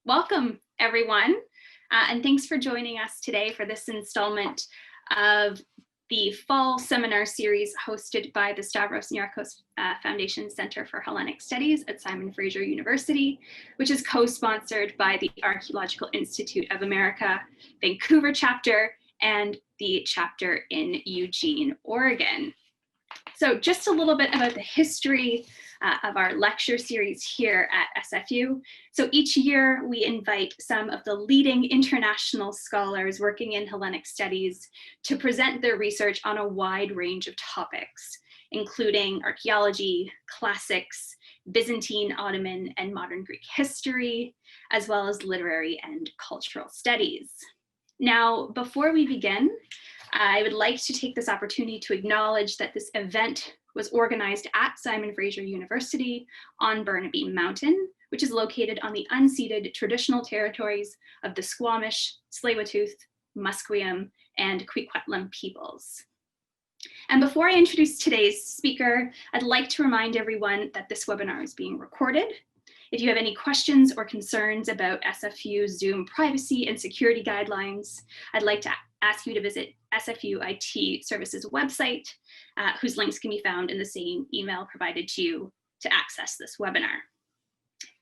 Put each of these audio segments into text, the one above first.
Welcome, everyone, and thanks for joining us today for this installment of the fall seminar series hosted by the Stavros Niarchos Foundation Centre for Hellenic Studies at Simon Fraser University, which is co-sponsored by the Archaeological Institute of America, Vancouver chapter, and the chapter in Eugene, Oregon. So just a little bit about the history of our lecture series here at SFU. So each year we invite some of the leading international scholars working in Hellenic studies to present their research on a wide range of topics, including archaeology, classics, Byzantine, Ottoman, and modern Greek history, as well as literary and cultural studies. Now, before we begin, I would like to take this opportunity to acknowledge that this event was organized at Simon Fraser University on Burnaby Mountain, which is located on the unceded traditional territories of the Squamish, Tsleil-Waututh, Musqueam, and Coquitlam peoples. And before I introduce today's speaker, I'd like to remind everyone that this webinar is being recorded. If you have any questions or concerns about SFU Zoom privacy and security guidelines, I'd like to ask you to visit SFU IT Services website, whose links can be found in the same email provided to you to access this webinar.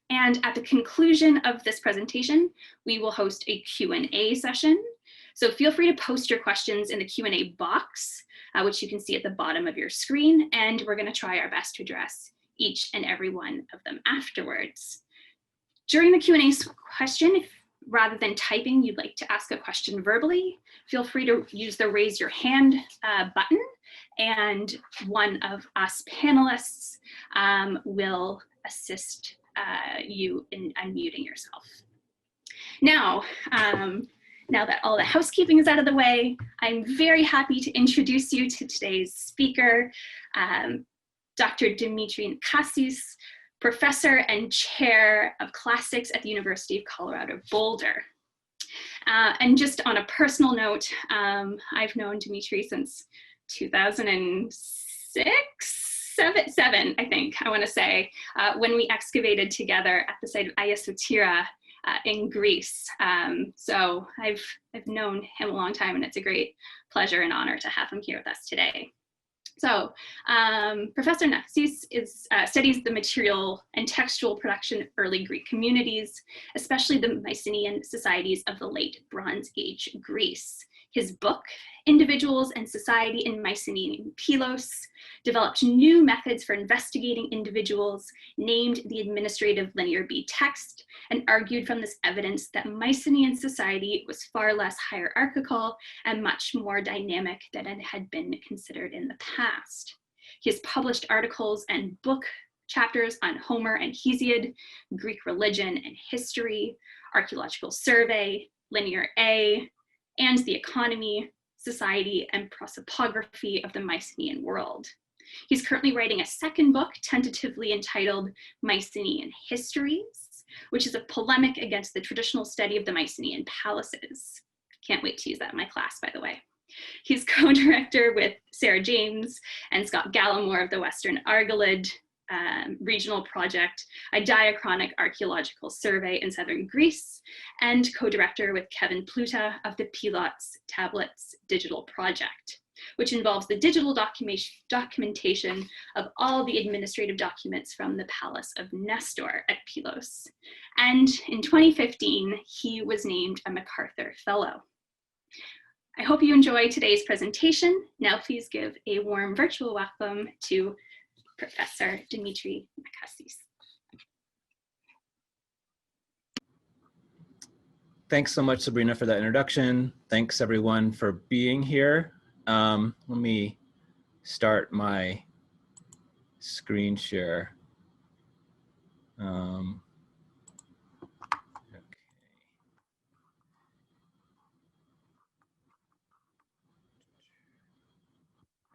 And at the conclusion of this presentation, we will host a Q&A session. So feel free to post your questions in the Q&A box, which you can see at the bottom of your screen, and we're going to try our best to address each and every one of them afterwards. During the Q&A question, if rather than typing, you'd like to ask a question verbally, feel free to use the raise your hand button, and one of us panelists will assist you in unmuting yourself. Now, now that all the housekeeping is out of the way, I'm very happy to introduce you to today's speaker, Dr. Dimitri Nakassis, Professor and Chair of Classics at the University of Colorado Boulder. And just on a personal note, I've known Dimitri since 2007, I think, I want to say, when we excavated together at the site of AIA Vancouver in Greece. So I've known him a long time, and it's a great pleasure and honor to have him here with us today. So Professor Nakassis studies the material and textual production of early Greek communities, especially the Mycenaean societies of the late Bronze Age Greece. His book, Individuals and Society in Mycenaean Pylos, developed new methods for investigating individuals, named the administrative linear B text, and argued from this evidence that Mycenaean society was far less hierarchical and much more dynamic than it had been considered in the past. He has published articles and book chapters on Homer and Hesiod, Greek religion and history, archaeological survey, linear A, and the economy, society, and prosopography of the Mycenaean world. He's currently writing a second book, tentatively entitled Mycenaean Histories, which is a polemic against the traditional study of the Mycenaean palaces. Can't wait to use that in my class, by the way. He's co-director with Sarah James and Scott Gallimore of the Western Argolid regional project, a diachronic archaeological survey in southern Greece, and co-director with Kevin Pluta of the Pylos Tablets digital project, which involves the digital documentation of all the administrative documents from the Palace of Nestor at Pylos. And in 2015, he was named a MacArthur Fellow. I hope you enjoy today's presentation. Now please give a warm virtual welcome to Professor Dimitri Nakassis. Thanks so much, Sabrina, for that introduction. Thanks everyone for being here. Let me start my screen share. Okay.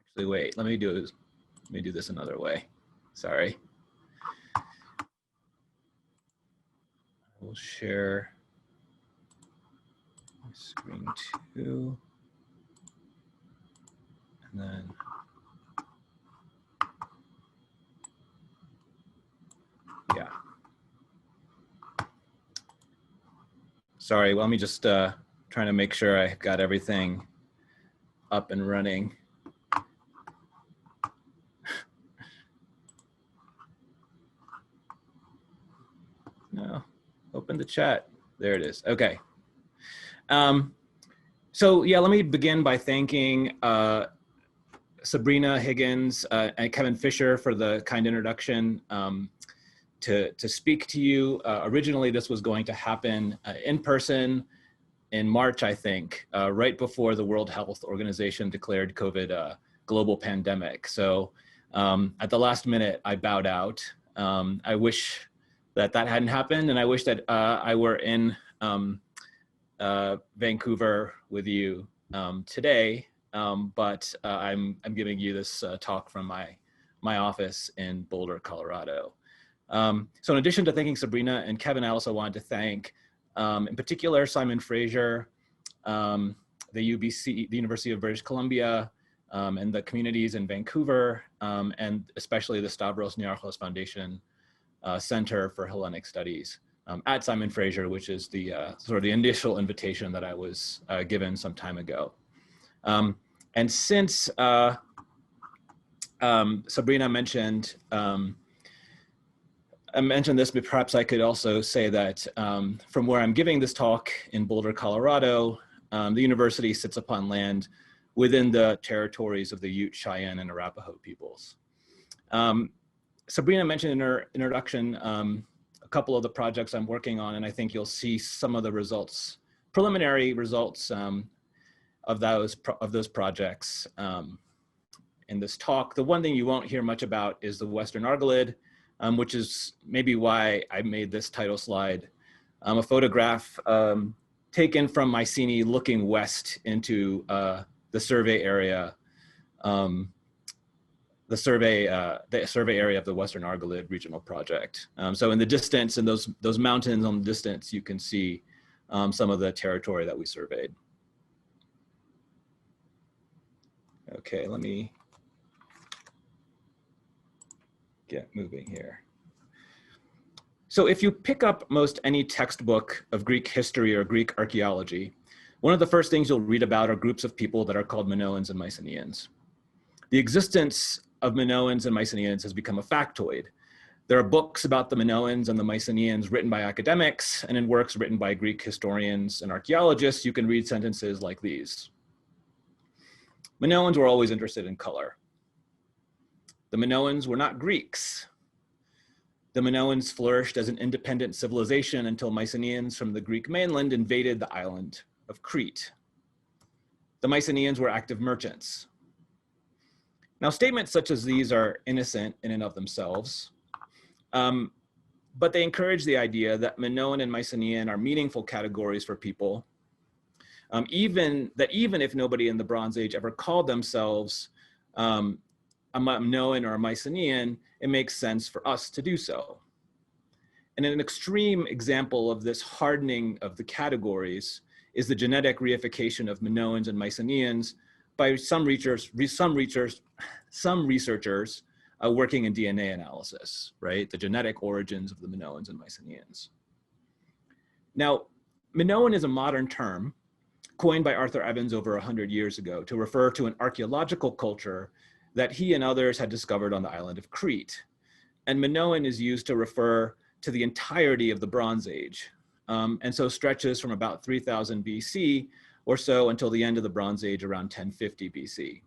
Actually, wait, let me do this another way. Sorry. I will share my screen too. And then yeah. Sorry, well, let me just trying to make sure I got everything up and running. No, open the chat. There it is. Okay. So yeah, let me begin by thanking Sabrina Higgins and Kevin Fisher for the kind introduction to speak to you. Originally, this was going to happen in person in March, I think, right before the World Health Organization declared COVID a global pandemic. So at the last minute, I bowed out. I wish that hadn't happened, and I wish that I were in Vancouver with you today, but I'm giving you this talk from my office in Boulder, Colorado. So in addition to thanking Sabrina and Kevin, I also wanted to thank, in particular, Simon Fraser, the UBC, the University of British Columbia, and the communities in Vancouver, and especially the Stavros Niarchos Foundation Centre for Hellenic Studies at Simon Fraser, which is the sort of the initial invitation that I was given some time ago. And since Sabrina mentioned, I mentioned this, but perhaps I could also say that from where I'm giving this talk in Boulder, Colorado, the university sits upon land within the territories of the Ute, Cheyenne, and Arapaho peoples. Sabrina mentioned in her introduction a couple of the projects I'm working on, and I think you'll see some of the results, preliminary results of those projects in this talk. The one thing you won't hear much about is the Western Argolid, which is maybe why I made this title slide. A photograph taken from Mycenae looking west into the survey area, the survey area of the Western Argolid Regional Project. So in the distance, in those mountains on the distance, you can see some of the territory that we surveyed. Okay, let me get moving here. So if you pick up most any textbook of Greek history or Greek archaeology, one of the first things you'll read about are groups of people that are called Minoans and Mycenaeans. The existence of Minoans and Mycenaeans has become a factoid. There are books about the Minoans and the Mycenaeans written by academics, and in works written by Greek historians and archaeologists, you can read sentences like these. Minoans were always interested in color. The Minoans were not Greeks. The Minoans flourished as an independent civilization until Mycenaeans from the Greek mainland invaded the island of Crete. The Mycenaeans were active merchants. Now, statements such as these are innocent in and of themselves, but they encourage the idea that Minoan and Mycenaean are meaningful categories for people, even if nobody in the Bronze Age ever called themselves a Minoan or a Mycenaean, it makes sense for us to do so. And an extreme example of this hardening of the categories is the genetic reification of Minoans and Mycenaeans by some researchers working in DNA analysis, right? The genetic origins of the Minoans and Mycenaeans. Now, Minoan is a modern term coined by Arthur Evans over 100 years ago to refer to an archaeological culture that he and others had discovered on the island of Crete. And Minoan is used to refer to the entirety of the Bronze Age, and so stretches from about 3000 BC or so until the end of the Bronze Age around 1050 BC.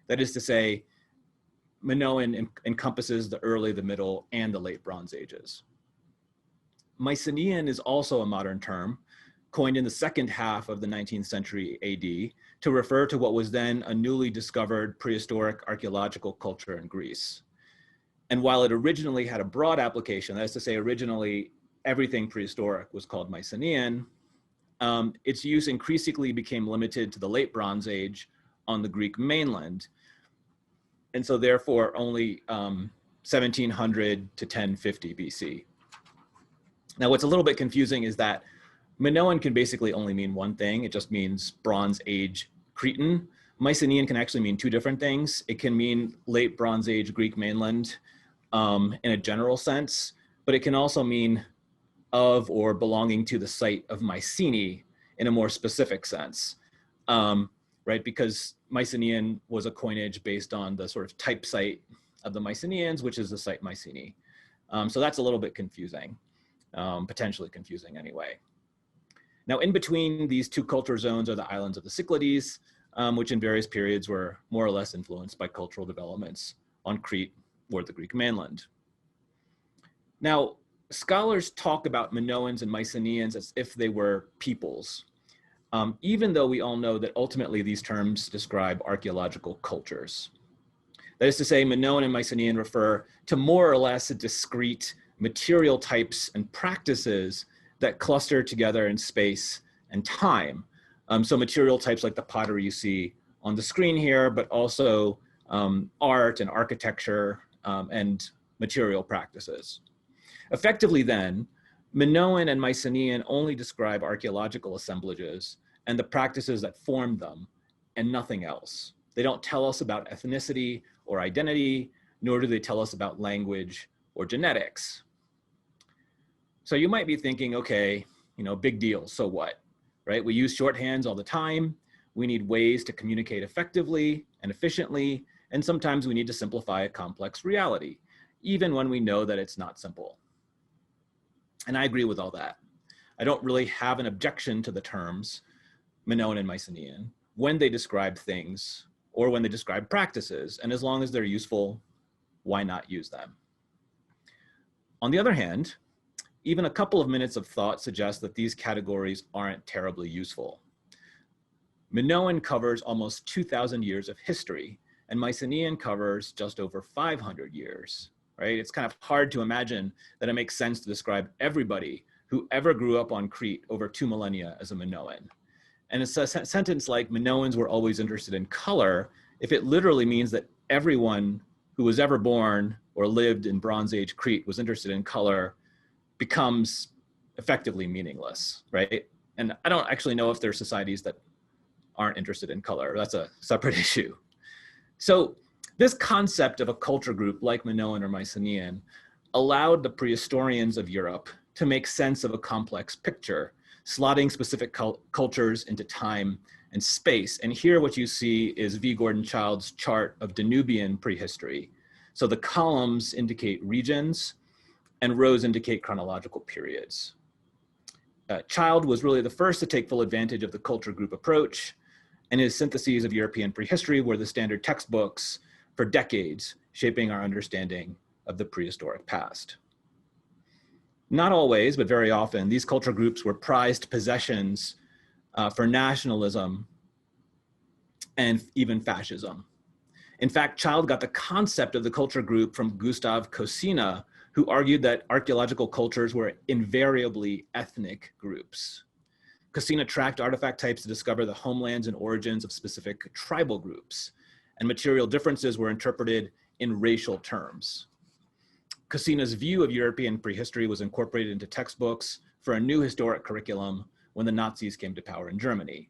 That is to say, Minoan encompasses the early, the middle, and the late Bronze Ages. Mycenaean is also a modern term, coined in the second half of the 19th century AD to refer to what was then a newly discovered prehistoric archaeological culture in Greece. And while it originally had a broad application, that is to say, originally everything prehistoric was called Mycenaean, its use increasingly became limited to the late Bronze Age on the Greek mainland. And so therefore only 1700 to 1050 BC. Now what's a little bit confusing is that Minoan can basically only mean one thing. It just means Bronze Age Cretan. Mycenaean can actually mean two different things. It can mean late Bronze Age Greek mainland in a general sense, but it can also mean of or belonging to the site of Mycenae in a more specific sense, right? Because Mycenaean was a coinage based on the sort of type site of the Mycenaeans, which is the site Mycenae. So that's a little bit confusing, potentially confusing anyway. Now, in between these two culture zones are the islands of the Cyclades, which in various periods were more or less influenced by cultural developments on Crete or the Greek mainland. Now, scholars talk about Minoans and Mycenaeans as if they were peoples, even though we all know that ultimately these terms describe archaeological cultures. That is to say, Minoan and Mycenaean refer to more or less discrete material types and practices that cluster together in space and time. So material types like the pottery you see on the screen here, but also art and architecture and material practices. Effectively then, Minoan and Mycenaean only describe archaeological assemblages and the practices that formed them and nothing else. They don't tell us about ethnicity or identity, nor do they tell us about language or genetics. So you might be thinking, okay, big deal, so what, right? We use shorthands all the time. We need ways to communicate effectively and efficiently, and sometimes we need to simplify a complex reality, even when we know that it's not simple. And I agree with all that. I don't really have an objection to the terms Minoan and Mycenaean when they describe things or when they describe practices, and as long as they're useful, why not use them? On the other hand, even a couple of minutes of thought suggest that these categories aren't terribly useful. Minoan covers almost 2,000 years of history, and Mycenaean covers just over 500 years, right? It's kind of hard to imagine that it makes sense to describe everybody who ever grew up on Crete over 2 millennia as a Minoan. And it's a sentence like Minoans were always interested in color, if it literally means that everyone who was ever born or lived in Bronze Age Crete was interested in color, becomes effectively meaningless, right? And I don't actually know if there are societies that aren't interested in color. That's a separate issue. So this concept of a culture group like Minoan or Mycenaean allowed the prehistorians of Europe to make sense of a complex picture, slotting specific cultures into time and space. And here what you see is V. Gordon Child's chart of Danubian prehistory. So the columns indicate regions and rows indicate chronological periods. Child was really the first to take full advantage of the culture group approach, and his syntheses of European prehistory were the standard textbooks for decades, shaping our understanding of the prehistoric past. Not always, but very often, these culture groups were prized possessions for nationalism and even fascism. In fact, Child got the concept of the culture group from Gustav Kosina, who argued that archaeological cultures were invariably ethnic groups. Kosina tracked artifact types to discover the homelands and origins of specific tribal groups, and material differences were interpreted in racial terms. Kosina's view of European prehistory was incorporated into textbooks for a new historic curriculum when the Nazis came to power in Germany.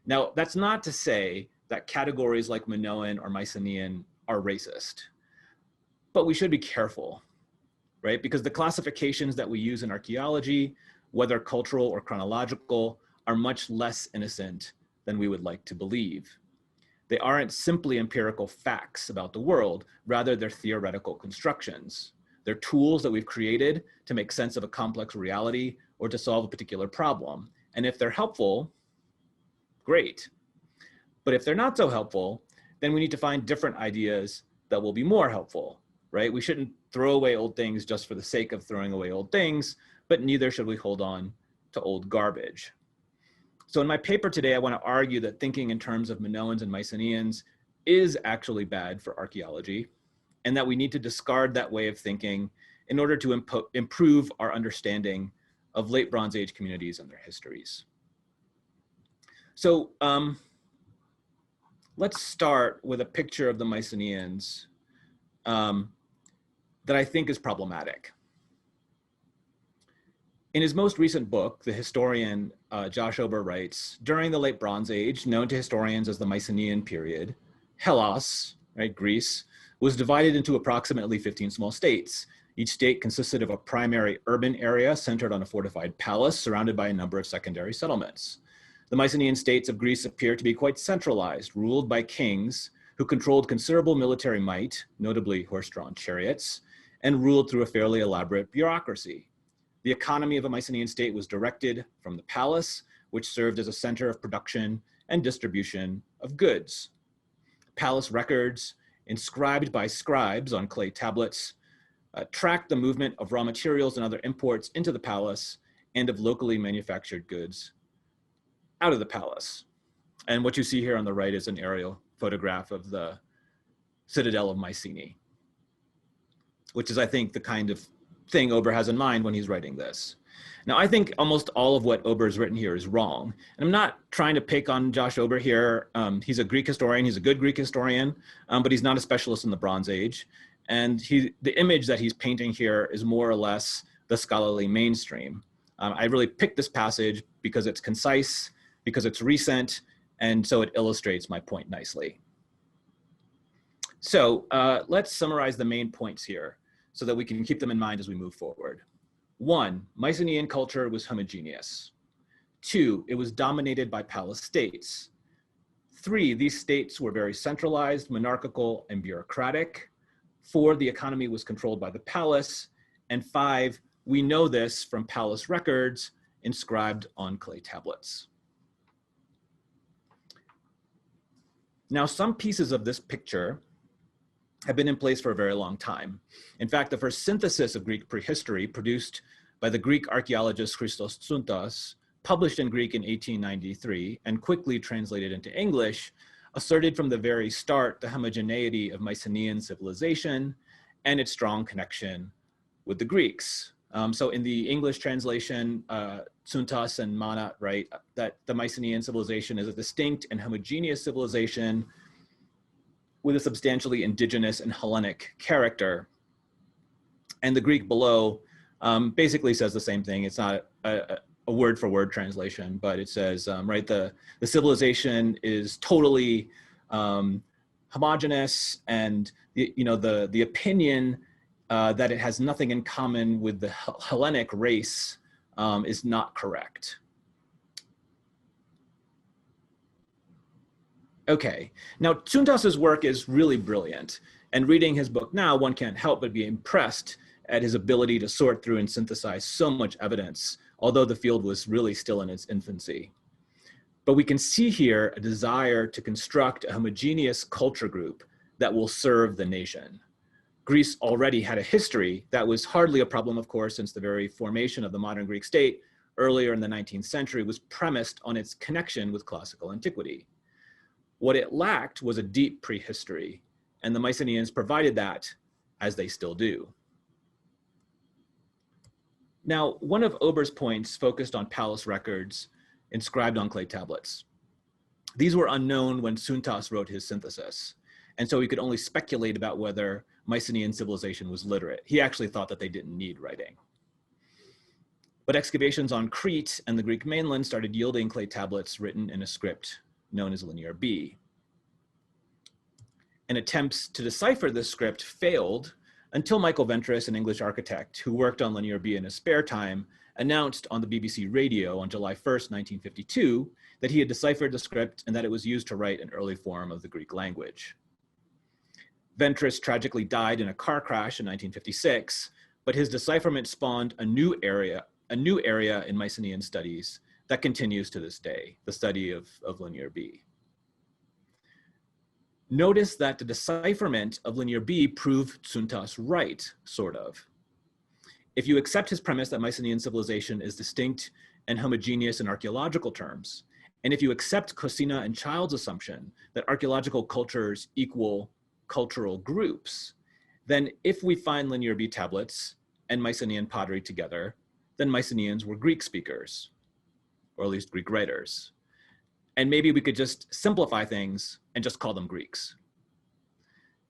Now, that's not to say that categories like Minoan or Mycenaean are racist, but we should be careful, right? Because the classifications that we use in archaeology, whether cultural or chronological, are much less innocent than we would like to believe. They aren't simply empirical facts about the world, rather they're theoretical constructions. They're tools that we've created to make sense of a complex reality or to solve a particular problem. And if they're helpful, great. But if they're not so helpful, then we need to find different ideas that will be more helpful, right? We shouldn't throw away old things just for the sake of throwing away old things, but neither should we hold on to old garbage. So in my paper today, I want to argue that thinking in terms of Minoans and Mycenaeans is actually bad for archaeology, and that we need to discard that way of thinking in order to improve our understanding of late Bronze Age communities and their histories. So let's start with a picture of the Mycenaeans that I think is problematic. In his most recent book, the historian Josh Ober writes, during the late Bronze Age, known to historians as the Mycenaean period, Hellas, right, Greece, was divided into approximately 15 small states, Each state consisted of a primary urban area centered on a fortified palace surrounded by a number of secondary settlements. The Mycenaean states of Greece appear to be quite centralized, ruled by kings who controlled considerable military might, notably horse-drawn chariots, and ruled through a fairly elaborate bureaucracy. The economy of a Mycenaean state was directed from the palace, which served as a center of production and distribution of goods. Palace records, inscribed by scribes on clay tablets, tracked the movement of raw materials and other imports into the palace and of locally manufactured goods out of the palace. And what you see here on the right is an aerial photograph of the citadel of Mycenae, which is, I think, the kind of thing Ober has in mind when he's writing this. Now, I think almost all of what Ober has written here is wrong. And I'm not trying to pick on Josh Ober here. He's a Greek historian, he's a good Greek historian, but he's not a specialist in the Bronze Age. And the image that he's painting here is more or less the scholarly mainstream. I really picked this passage because it's concise, because it's recent, and so it illustrates my point nicely. So let's summarize the main points here so that we can keep them in mind as we move forward. 1, Mycenaean culture was homogeneous. 2, it was dominated by palace states. 3, these states were very centralized, monarchical, and bureaucratic. 4, the economy was controlled by the palace. And 5, we know this from palace records inscribed on clay tablets. Now, some pieces of this picture have been in place for a very long time. In fact, the first synthesis of Greek prehistory, produced by the Greek archaeologist Christos Tsuntas, published in Greek in 1893 and quickly translated into English, asserted from the very start the homogeneity of Mycenaean civilization and its strong connection with the Greeks. So in the English translation, Tsuntas and Mana write that the Mycenaean civilization is a distinct and homogeneous civilization with a substantially indigenous and Hellenic character. And the Greek below basically says the same thing. It's not a word-for-word translation, but it says, right, the civilization is totally homogeneous, and the opinion that it has nothing in common with the Hellenic race is not correct. Okay, now Tsuntas's work is really brilliant, and reading his book now, one can't help but be impressed at his ability to sort through and synthesize so much evidence, although the field was really still in its infancy. But we can see here a desire to construct a homogeneous culture group that will serve the nation. Greece already had a history that was hardly a problem, of course, since the very formation of the modern Greek state earlier in the 19th century was premised on its connection with classical antiquity. What it lacked was a deep prehistory, and the Mycenaeans provided that, as they still do. Now, one of Ober's points focused on palace records inscribed on clay tablets. These were unknown when Tsuntas wrote his synthesis, and so he could only speculate about whether Mycenaean civilization was literate. He actually thought that they didn't need writing. But excavations on Crete and the Greek mainland started yielding clay tablets written in a script known as Linear B. And attempts to decipher this script failed until Michael Ventris, an English architect who worked on Linear B in his spare time, announced on the BBC radio on July 1st, 1952, that he had deciphered the script and that it was used to write an early form of the Greek language. Ventris tragically died in a car crash in 1956, but his decipherment spawned a new area in Mycenaean studies that continues to this day, the study of Linear B. Notice that the decipherment of Linear B proved Tsuntas right, sort of. If you accept his premise that Mycenaean civilization is distinct and homogeneous in archaeological terms, and if you accept Cosina and Child's assumption that archaeological cultures equal cultural groups, then if we find Linear B tablets and Mycenaean pottery together, then Mycenaeans were Greek speakers, or at least Greek writers. And maybe we could just simplify things and just call them Greeks.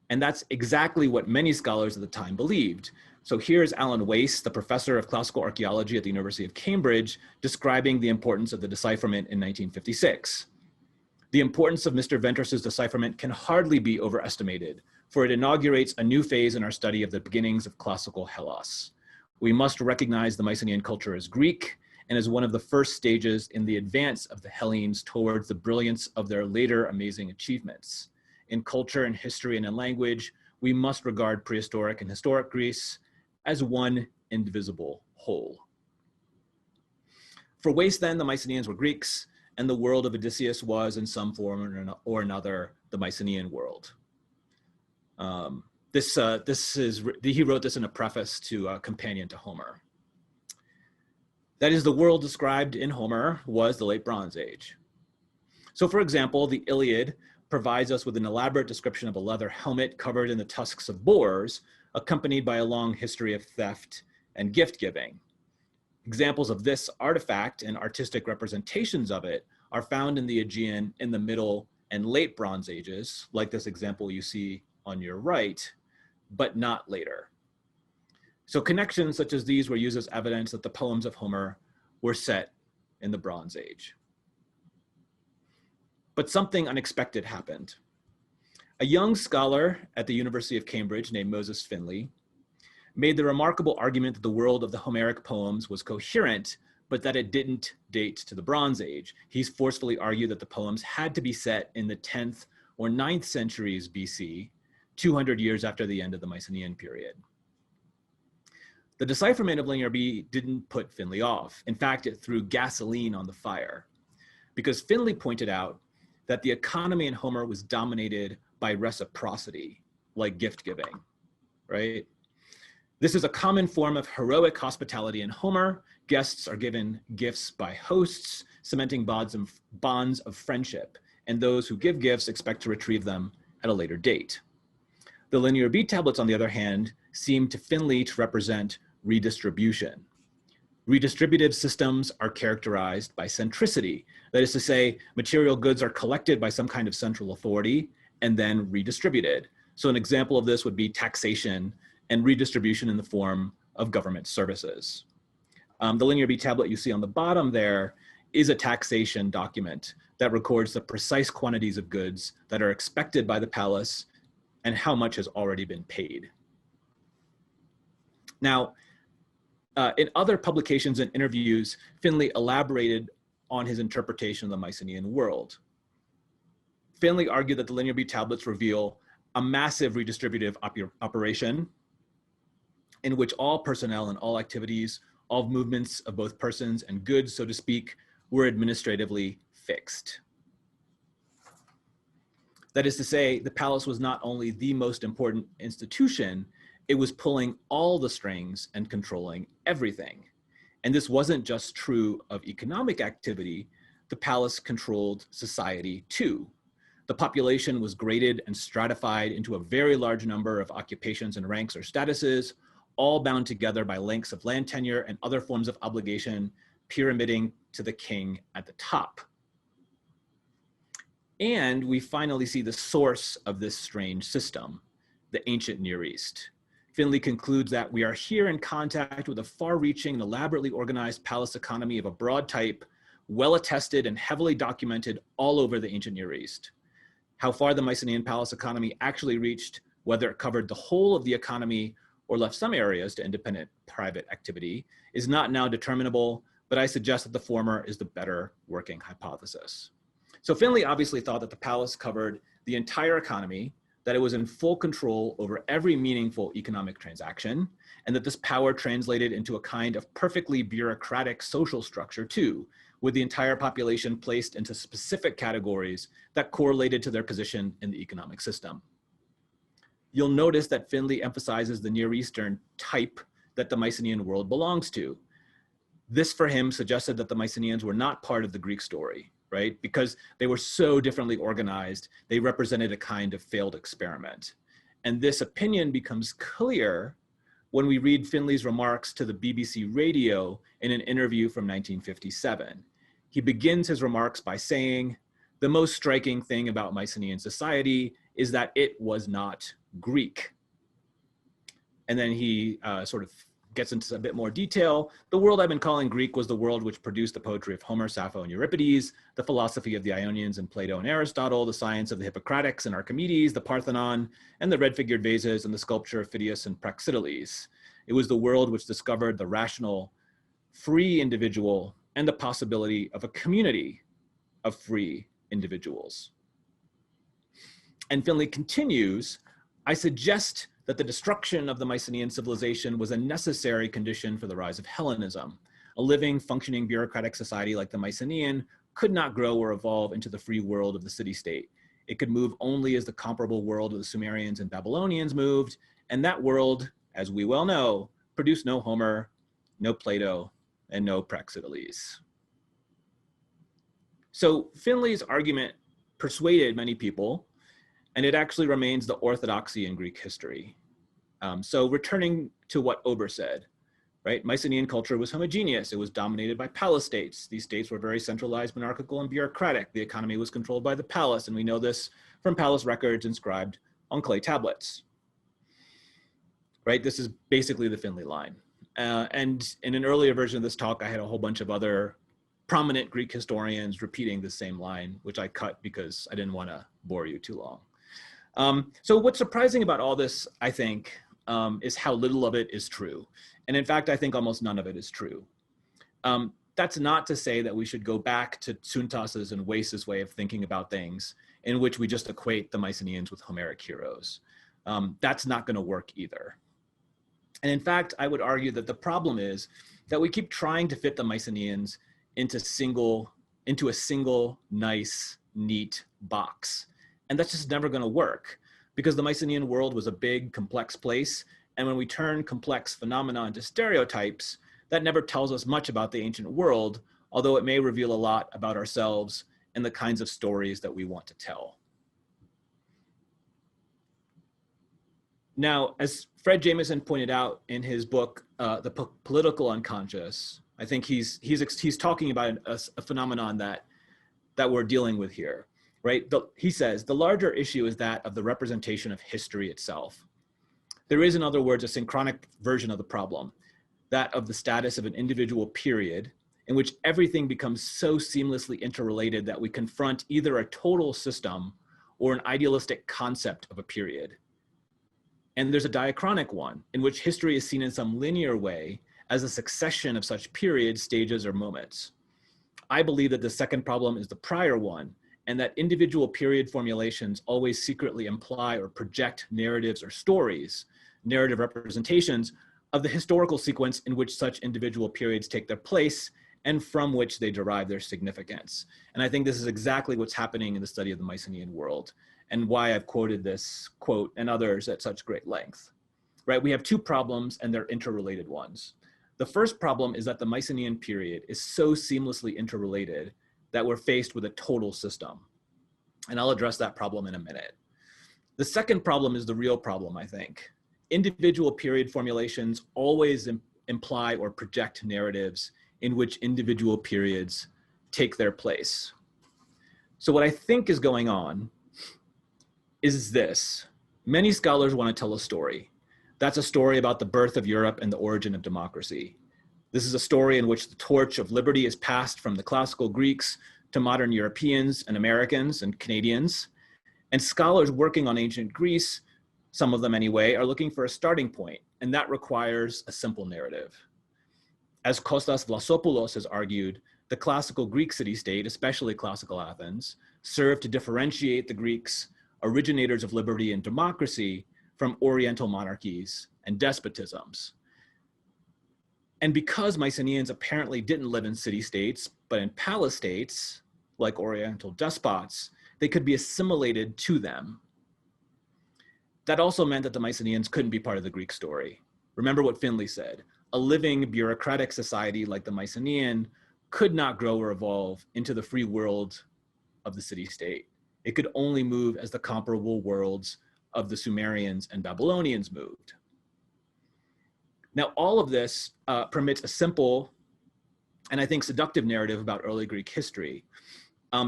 And that's exactly what many scholars at the time believed. So here's Alan Weiss, the professor of classical archaeology at the University of Cambridge, describing the importance of the decipherment in 1956. The importance of Mr. Ventris's decipherment can hardly be overestimated, for it inaugurates a new phase in our study of the beginnings of classical Hellas. We must recognize the Mycenaean culture as Greek and as one of the first stages in the advance of the Hellenes towards the brilliance of their later amazing achievements. In culture and history and in language, we must regard prehistoric and historic Greece as one indivisible whole. For waste then, the Mycenaeans were Greeks, and the world of Odysseus was in some form or another the Mycenaean world. He wrote this in a preface to a companion to Homer. That is, the world described in Homer was the late Bronze Age. So for example, the Iliad provides us with an elaborate description of a leather helmet covered in the tusks of boars, accompanied by a long history of theft and gift giving. Examples of this artifact and artistic representations of it are found in the Aegean in the Middle and Late Bronze Ages, like this example you see on your right, but not later. So connections such as these were used as evidence that the poems of Homer were set in the Bronze Age. But something unexpected happened. A young scholar at the University of Cambridge named Moses Finley made the remarkable argument that the world of the Homeric poems was coherent, but that it didn't date to the Bronze Age. He's forcefully argued that the poems had to be set in the 10th or 9th centuries BC, 200 years after the end of the Mycenaean period. The decipherment of Linear B didn't put Finley off. In fact, it threw gasoline on the fire, because Finley pointed out that the economy in Homer was dominated by reciprocity, like gift giving, right? This is a common form of heroic hospitality in Homer. Guests are given gifts by hosts, cementing bonds of friendship, and those who give gifts expect to retrieve them at a later date. The Linear B tablets, on the other hand, seem to Finley to represent redistribution. Redistributive systems are characterized by centricity. That is to say, material goods are collected by some kind of central authority and then redistributed. So an example of this would be taxation and redistribution in the form of government services. The Linear B tablet you see on the bottom there is a taxation document that records the precise quantities of goods that are expected by the palace and how much has already been paid. Now, in other publications and interviews, Finley elaborated on his interpretation of the Mycenaean world. Finley argued that the Linear B tablets reveal a massive redistributive operation in which all personnel and all activities, all movements of both persons and goods, so to speak, were administratively fixed. That is to say, the palace was not only the most important institution, it was pulling all the strings and controlling everything. And this wasn't just true of economic activity, the palace controlled society too. The population was graded and stratified into a very large number of occupations and ranks or statuses, all bound together by lengths of land tenure and other forms of obligation, pyramiding to the king at the top. And we finally see the source of this strange system, the ancient Near East. Finley concludes that we are here in contact with a far-reaching and elaborately organized palace economy of a broad type, well-attested and heavily documented all over the ancient Near East. How far the Mycenaean palace economy actually reached, whether it covered the whole of the economy or left some areas to independent private activity, is not now determinable, but I suggest that the former is the better working hypothesis. So Finley obviously thought that the palace covered the entire economy, that it was in full control over every meaningful economic transaction, and that this power translated into a kind of perfectly bureaucratic social structure too, with the entire population placed into specific categories that correlated to their position in the economic system. You'll notice that Finley emphasizes the Near Eastern type that the Mycenaean world belongs to. This for him suggested that the Mycenaeans were not part of the Greek story, right? Because they were so differently organized, they represented a kind of failed experiment. And this opinion becomes clear when we read Finley's remarks to the BBC radio in an interview from 1957. He begins his remarks by saying, "The most striking thing about Mycenaean society is that it was not Greek." And then he sort of gets into a bit more detail. The world I've been calling Greek was the world which produced the poetry of Homer, Sappho, and Euripides, the philosophy of the Ionians and Plato and Aristotle, the science of the Hippocratics and Archimedes, the Parthenon, and the red-figured vases, and the sculpture of Phidias and Praxiteles. It was the world which discovered the rational, free individual and the possibility of a community of free individuals. And Finlay continues, I suggest that the destruction of the Mycenaean civilization was a necessary condition for the rise of Hellenism. A living, functioning bureaucratic society like the Mycenaean could not grow or evolve into the free world of the city-state. It could move only as the comparable world of the Sumerians and Babylonians moved, and that world, as we well know, produced no Homer, no Plato, and no Praxiteles. So Finlay's argument persuaded many people, and it actually remains the orthodoxy in Greek history. So returning to what Ober said, right? Mycenaean culture was homogeneous. It was dominated by palace states. These states were very centralized, monarchical, and bureaucratic. The economy was controlled by the palace, and we know this from palace records inscribed on clay tablets, right? This is basically the Finlay line. And in an earlier version of this talk, I had a whole bunch of other prominent Greek historians repeating the same line, which I cut because I didn't want to bore you too long. So what's surprising about all this, I think, is how little of it is true. And in fact, I think almost none of it is true. That's not to say that we should go back to Tsuntas's and Wace's way of thinking about things, in which we just equate the Mycenaeans with Homeric heroes. That's not going to work either. And in fact, I would argue that the problem is that we keep trying to fit the Mycenaeans into a single, nice, neat box. And that's just never going to work, because the Mycenaean world was a big, complex place. And when we turn complex phenomena into stereotypes, that never tells us much about the ancient world, although it may reveal a lot about ourselves and the kinds of stories that we want to tell. Now, as Fred Jameson pointed out in his book, The Political Unconscious, I think he's talking about a phenomenon that we're dealing with here, right? He says, the larger issue is that of the representation of history itself. There is, in other words, a synchronic version of the problem, that of the status of an individual period in which everything becomes so seamlessly interrelated that we confront either a total system or an idealistic concept of a period. And there's a diachronic one in which history is seen in some linear way as a succession of such periods, stages, or moments. I believe that the second problem is the prior one, and that individual period formulations always secretly imply or project narratives or stories, narrative representations of the historical sequence in which such individual periods take their place and from which they derive their significance. And I think this is exactly what's happening in the study of the Mycenaean world, and why I've quoted this quote and others at such great length, right? We have two problems, and they're interrelated ones. The first problem is that the Mycenaean period is so seamlessly interrelated that we're faced with a total system. And I'll address that problem in a minute. The second problem is the real problem, I think. Individual period formulations always imply or project narratives in which individual periods take their place. So what I think is going on is this. Many scholars want to tell a story. That's a story about the birth of Europe and the origin of democracy. This is a story in which the torch of liberty is passed from the classical Greeks to modern Europeans and Americans and Canadians. And scholars working on ancient Greece, some of them anyway, are looking for a starting point, and that requires a simple narrative. As Kostas Vlasopoulos has argued, the classical Greek city-state, especially classical Athens, served to differentiate the Greeks, originators of liberty and democracy, from Oriental monarchies and despotisms. And because Mycenaeans apparently didn't live in city-states, but in palace states, like Oriental despots, they could be assimilated to them. That also meant that the Mycenaeans couldn't be part of the Greek story. Remember what Finlay said, a living bureaucratic society like the Mycenaean could not grow or evolve into the free world of the city-state. It could only move as the comparable worlds of the Sumerians and Babylonians moved. Now, all of this permits a simple and I think seductive narrative about early Greek history,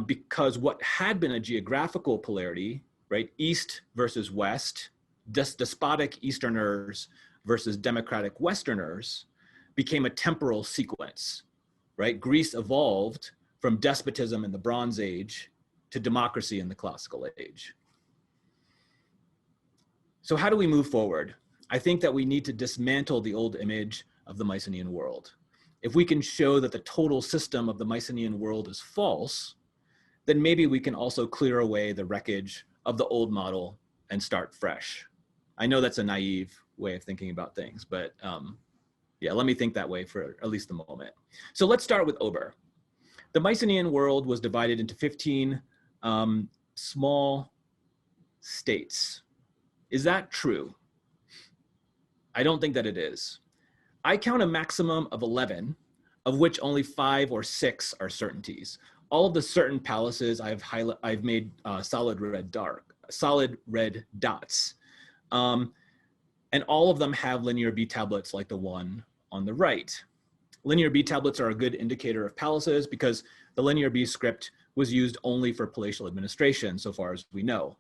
because what had been a geographical polarity, right, east versus west, despotic Easterners versus democratic Westerners became a temporal sequence, right? Greece evolved from despotism in the Bronze Age to democracy in the Classical Age. So how do we move forward? I think that we need to dismantle the old image of the Mycenaean world. If we can show that the total system of the Mycenaean world is false, then maybe we can also clear away the wreckage of the old model and start fresh. I know that's a naive way of thinking about things, but yeah, let me think that way for at least the moment. So let's start with Ober. The Mycenaean world was divided into 15 small states. Is that true? I don't think that it is. I count a maximum of 11, of which only 5 or 6 are certainties. All of the certain palaces I've made solid red dots. And all of them have linear B tablets like the one on the right. Linear B tablets are a good indicator of palaces because the linear B script was used only for palatial administration, so far as we know.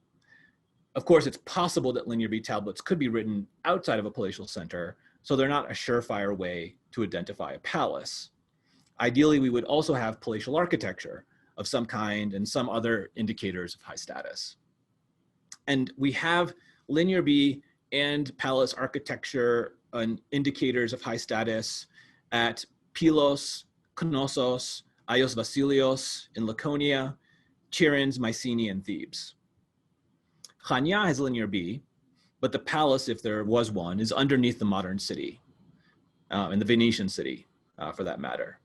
Of course, it's possible that linear B tablets could be written outside of a palatial center, so they're not a surefire way to identify a palace. Ideally, we would also have palatial architecture of some kind and some other indicators of high status. And we have linear B and palace architecture and indicators of high status at Pylos, Knossos, Ios Vasilios in Laconia, Tiryns, Mycenae, and Thebes. Chania has linear B, but the palace, if there was one, is underneath the modern city, and the Venetian city, for that matter.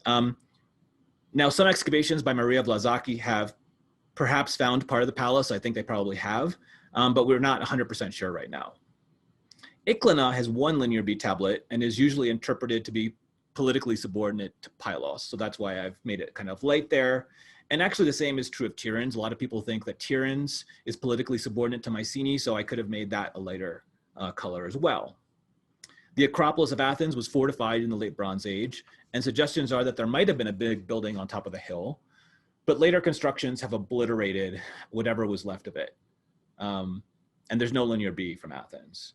Now, some excavations by Maria Vlazaki have perhaps found part of the palace. I think they probably have, but we're not 100% sure right now. Iklina has one linear B tablet and is usually interpreted to be politically subordinate to Pylos. So that's why I've made it kind of light there. And actually the same is true of Tiryns. A lot of people think that Tiryns is politically subordinate to Mycenae, so I could have made that a lighter color as well. The Acropolis of Athens was fortified in the late Bronze Age, and suggestions are that there might have been a big building on top of the hill, but later constructions have obliterated whatever was left of it. And there's no linear B from Athens.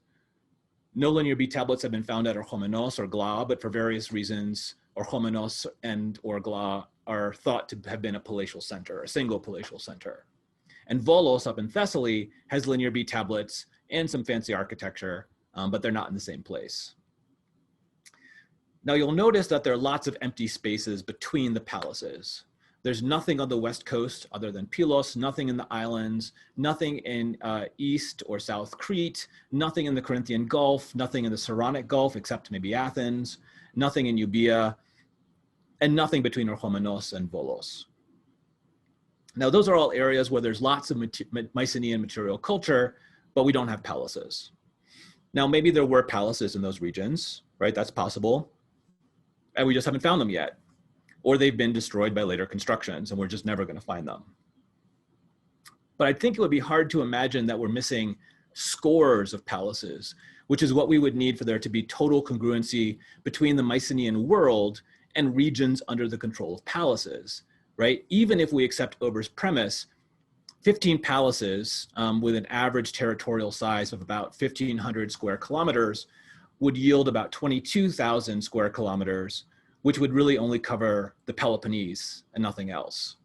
No linear B tablets have been found at Orchomenos or Gla, but for various reasons, Orchomenos and or Gla are thought to have been a palatial center, a single palatial center. And Volos up in Thessaly has linear B tablets and some fancy architecture, but they're not in the same place. Now you'll notice that there are lots of empty spaces between the palaces. There's nothing on the west coast other than Pylos, nothing in the islands, nothing in East or South Crete, nothing in the Corinthian Gulf, nothing in the Saronic Gulf except maybe Athens, nothing in Euboea, and nothing between Orchomenos and Volos. Now those are all areas where there's lots of Mycenaean material culture, but we don't have palaces. Now maybe there were palaces in those regions, right? That's possible. And we just haven't found them yet. Or they've been destroyed by later constructions and we're just never going to find them. But I think it would be hard to imagine that we're missing scores of palaces, which is what we would need for there to be total congruency between the Mycenaean world and regions under the control of palaces, right? Even if we accept Ober's premise, 15 palaces with an average territorial size of about 1,500 square kilometers would yield about 22,000 square kilometers, which would really only cover the Peloponnese and nothing else.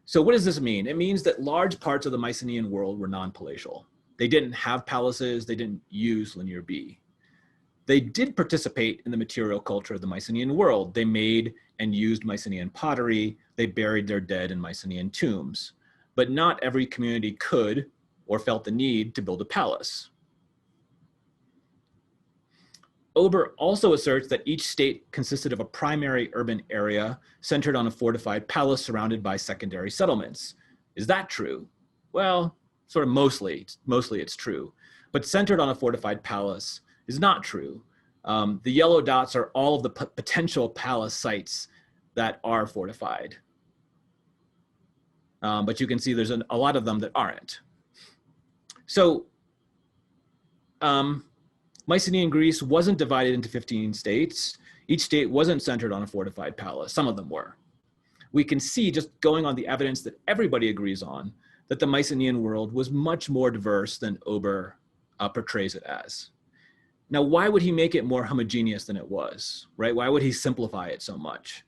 So what does this mean? It means that large parts of the Mycenaean world were non-palatial. They didn't have palaces, they didn't use linear B. They did participate in the material culture of the Mycenaean world. They made and used Mycenaean pottery, they buried their dead in Mycenaean tombs. But not every community could or felt the need to build a palace. Ober also asserts that each state consisted of a primary urban area centered on a fortified palace surrounded by secondary settlements. Is that true? Well, sort of mostly it's true, but centered on a fortified palace is not true. The yellow dots are all of the potential palace sites that are fortified. But you can see there's a lot of them that aren't. So, Mycenaean Greece wasn't divided into 15 states. Each state wasn't centered on a fortified palace. Some of them were. We can see, just going on the evidence that everybody agrees on, that the Mycenaean world was much more diverse than Ober portrays it as. Now, why would he make it more homogeneous than it was, right? Why would he simplify it so much?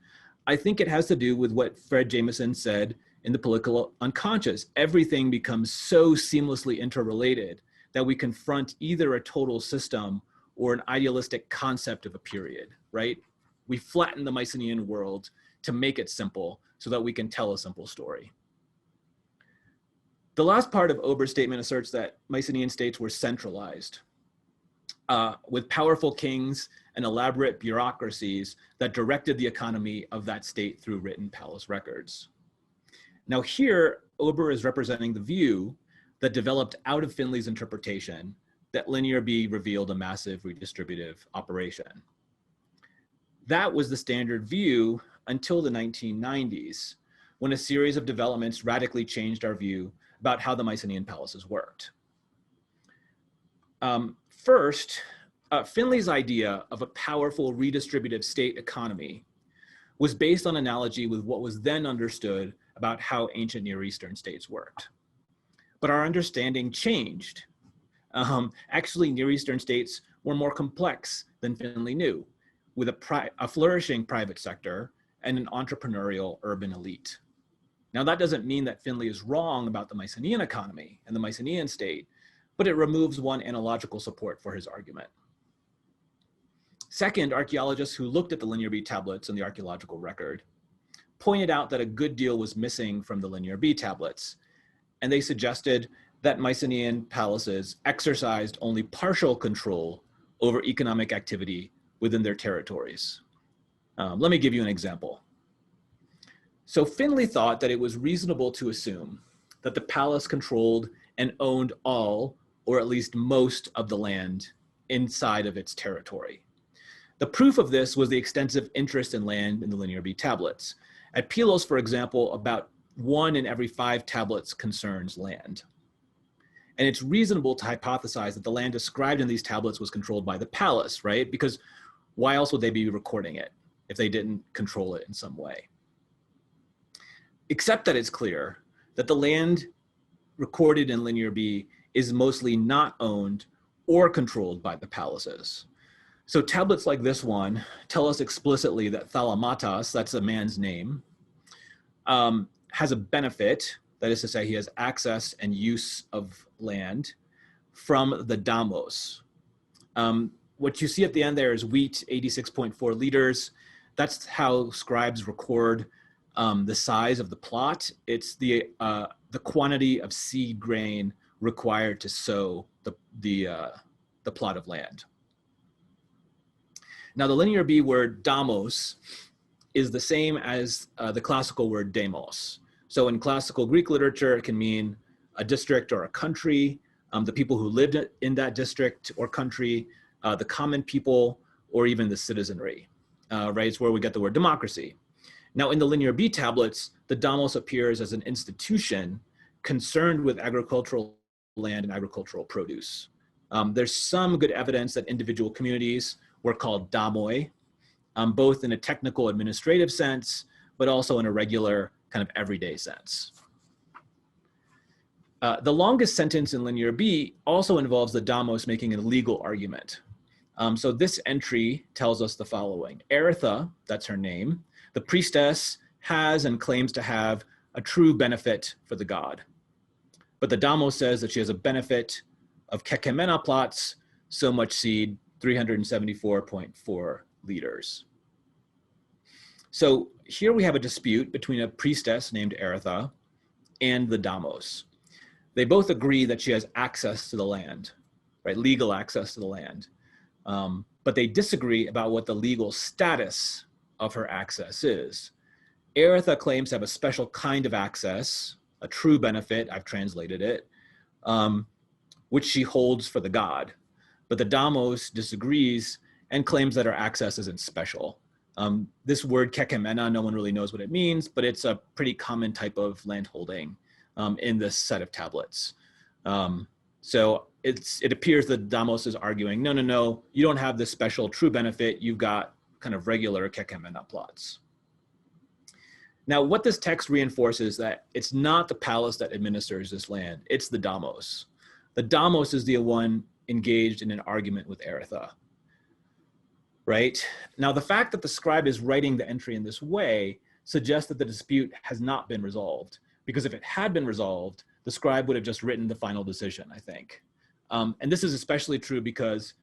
I think it has to do with what Fred Jameson said in The Political Unconscious. Everything becomes so seamlessly interrelated that we confront either a total system or an idealistic concept of a period, right? We flatten the Mycenaean world to make it simple so that we can tell a simple story. The last part of Ober's statement asserts that Mycenaean states were centralized, with powerful kings and elaborate bureaucracies that directed the economy of that state through written palace records. Now here, Ober is representing the view that developed out of Finley's interpretation that Linear B revealed a massive redistributive operation. That was the standard view until the 1990s, when a series of developments radically changed our view about how the Mycenaean palaces worked. First, Finley's idea of a powerful redistributive state economy was based on analogy with what was then understood about how ancient Near Eastern states worked. But our understanding changed. Actually, Near Eastern states were more complex than Finley knew, with a flourishing private sector and an entrepreneurial urban elite. Now, that doesn't mean that Finley is wrong about the Mycenaean economy and the Mycenaean state, but it removes one analogical support for his argument. Second, archaeologists who looked at the Linear B tablets and the archaeological record pointed out that a good deal was missing from the Linear B tablets, and they suggested that Mycenaean palaces exercised only partial control over economic activity within their territories. Let me give you an example. So Finley thought that it was reasonable to assume that the palace controlled and owned all, or at least most, of the land inside of its territory. The proof of this was the extensive interest in land in the Linear B tablets. At Pylos, for example, about 1 in every 5 tablets concerns land. And it's reasonable to hypothesize that the land described in these tablets was controlled by the palace, right? Because why else would they be recording it if they didn't control it in some way? Except that it's clear that the land recorded in Linear B is mostly not owned or controlled by the palaces. So tablets like this one tell us explicitly that Thalamatas, that's a man's name, has a benefit, that is to say he has access and use of land from the damos. What you see at the end there is wheat, 86.4 liters. That's how scribes record the size of the plot. It's the quantity of seed grain required to sow the plot of land. Now the Linear B word damos is the same as the classical word demos. So in classical Greek literature, it can mean a district or a country, the people who lived in that district or country, the common people, or even the citizenry, right? It's where we get the word democracy. Now in the Linear B tablets, the damos appears as an institution concerned with agricultural land and agricultural produce. There's some good evidence that individual communities were called damoi, both in a technical administrative sense, but also in a regular kind of everyday sense. The longest sentence in Linear B also involves the damos making a legal argument. So this entry tells us the following. Eritha, that's her name, the priestess has and claims to have a true benefit for the god. But the damos says that she has a benefit of kekemena plots, so much seed, 374.4 liters. So here we have a dispute between a priestess named Eritha and the damos. They both agree that she has access to the land, right? Legal access to the land. But they disagree about what the legal status of her access is. Eritha claims to have a special kind of access, a true benefit, I've translated it, which she holds for the god. But the damos disagrees and claims that her access isn't special. This word kekemena, no one really knows what it means, but it's a pretty common type of landholding in this set of tablets. So it appears that damos is arguing, no, you don't have this special true benefit, you've got kind of regular kekemena plots. Now, what this text reinforces that it's not the palace that administers this land, it's the damos. The damos is the one engaged in an argument with Eritha, right? Now, the fact that the scribe is writing the entry in this way suggests that the dispute has not been resolved, because if it had been resolved, the scribe would have just written the final decision, I think. And this is especially true because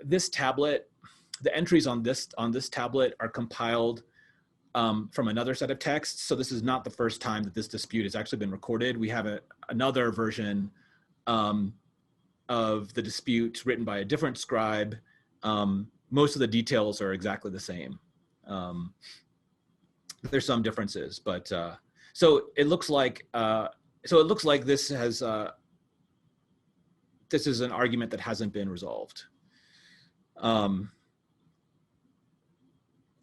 this tablet, the entries on this tablet are compiled from another set of texts. So this is not the first time that this dispute has actually been recorded. We have another version of the dispute written by a different scribe. Most of the details are exactly the same. There's some differences, but so it looks like this has this is an argument that hasn't been resolved.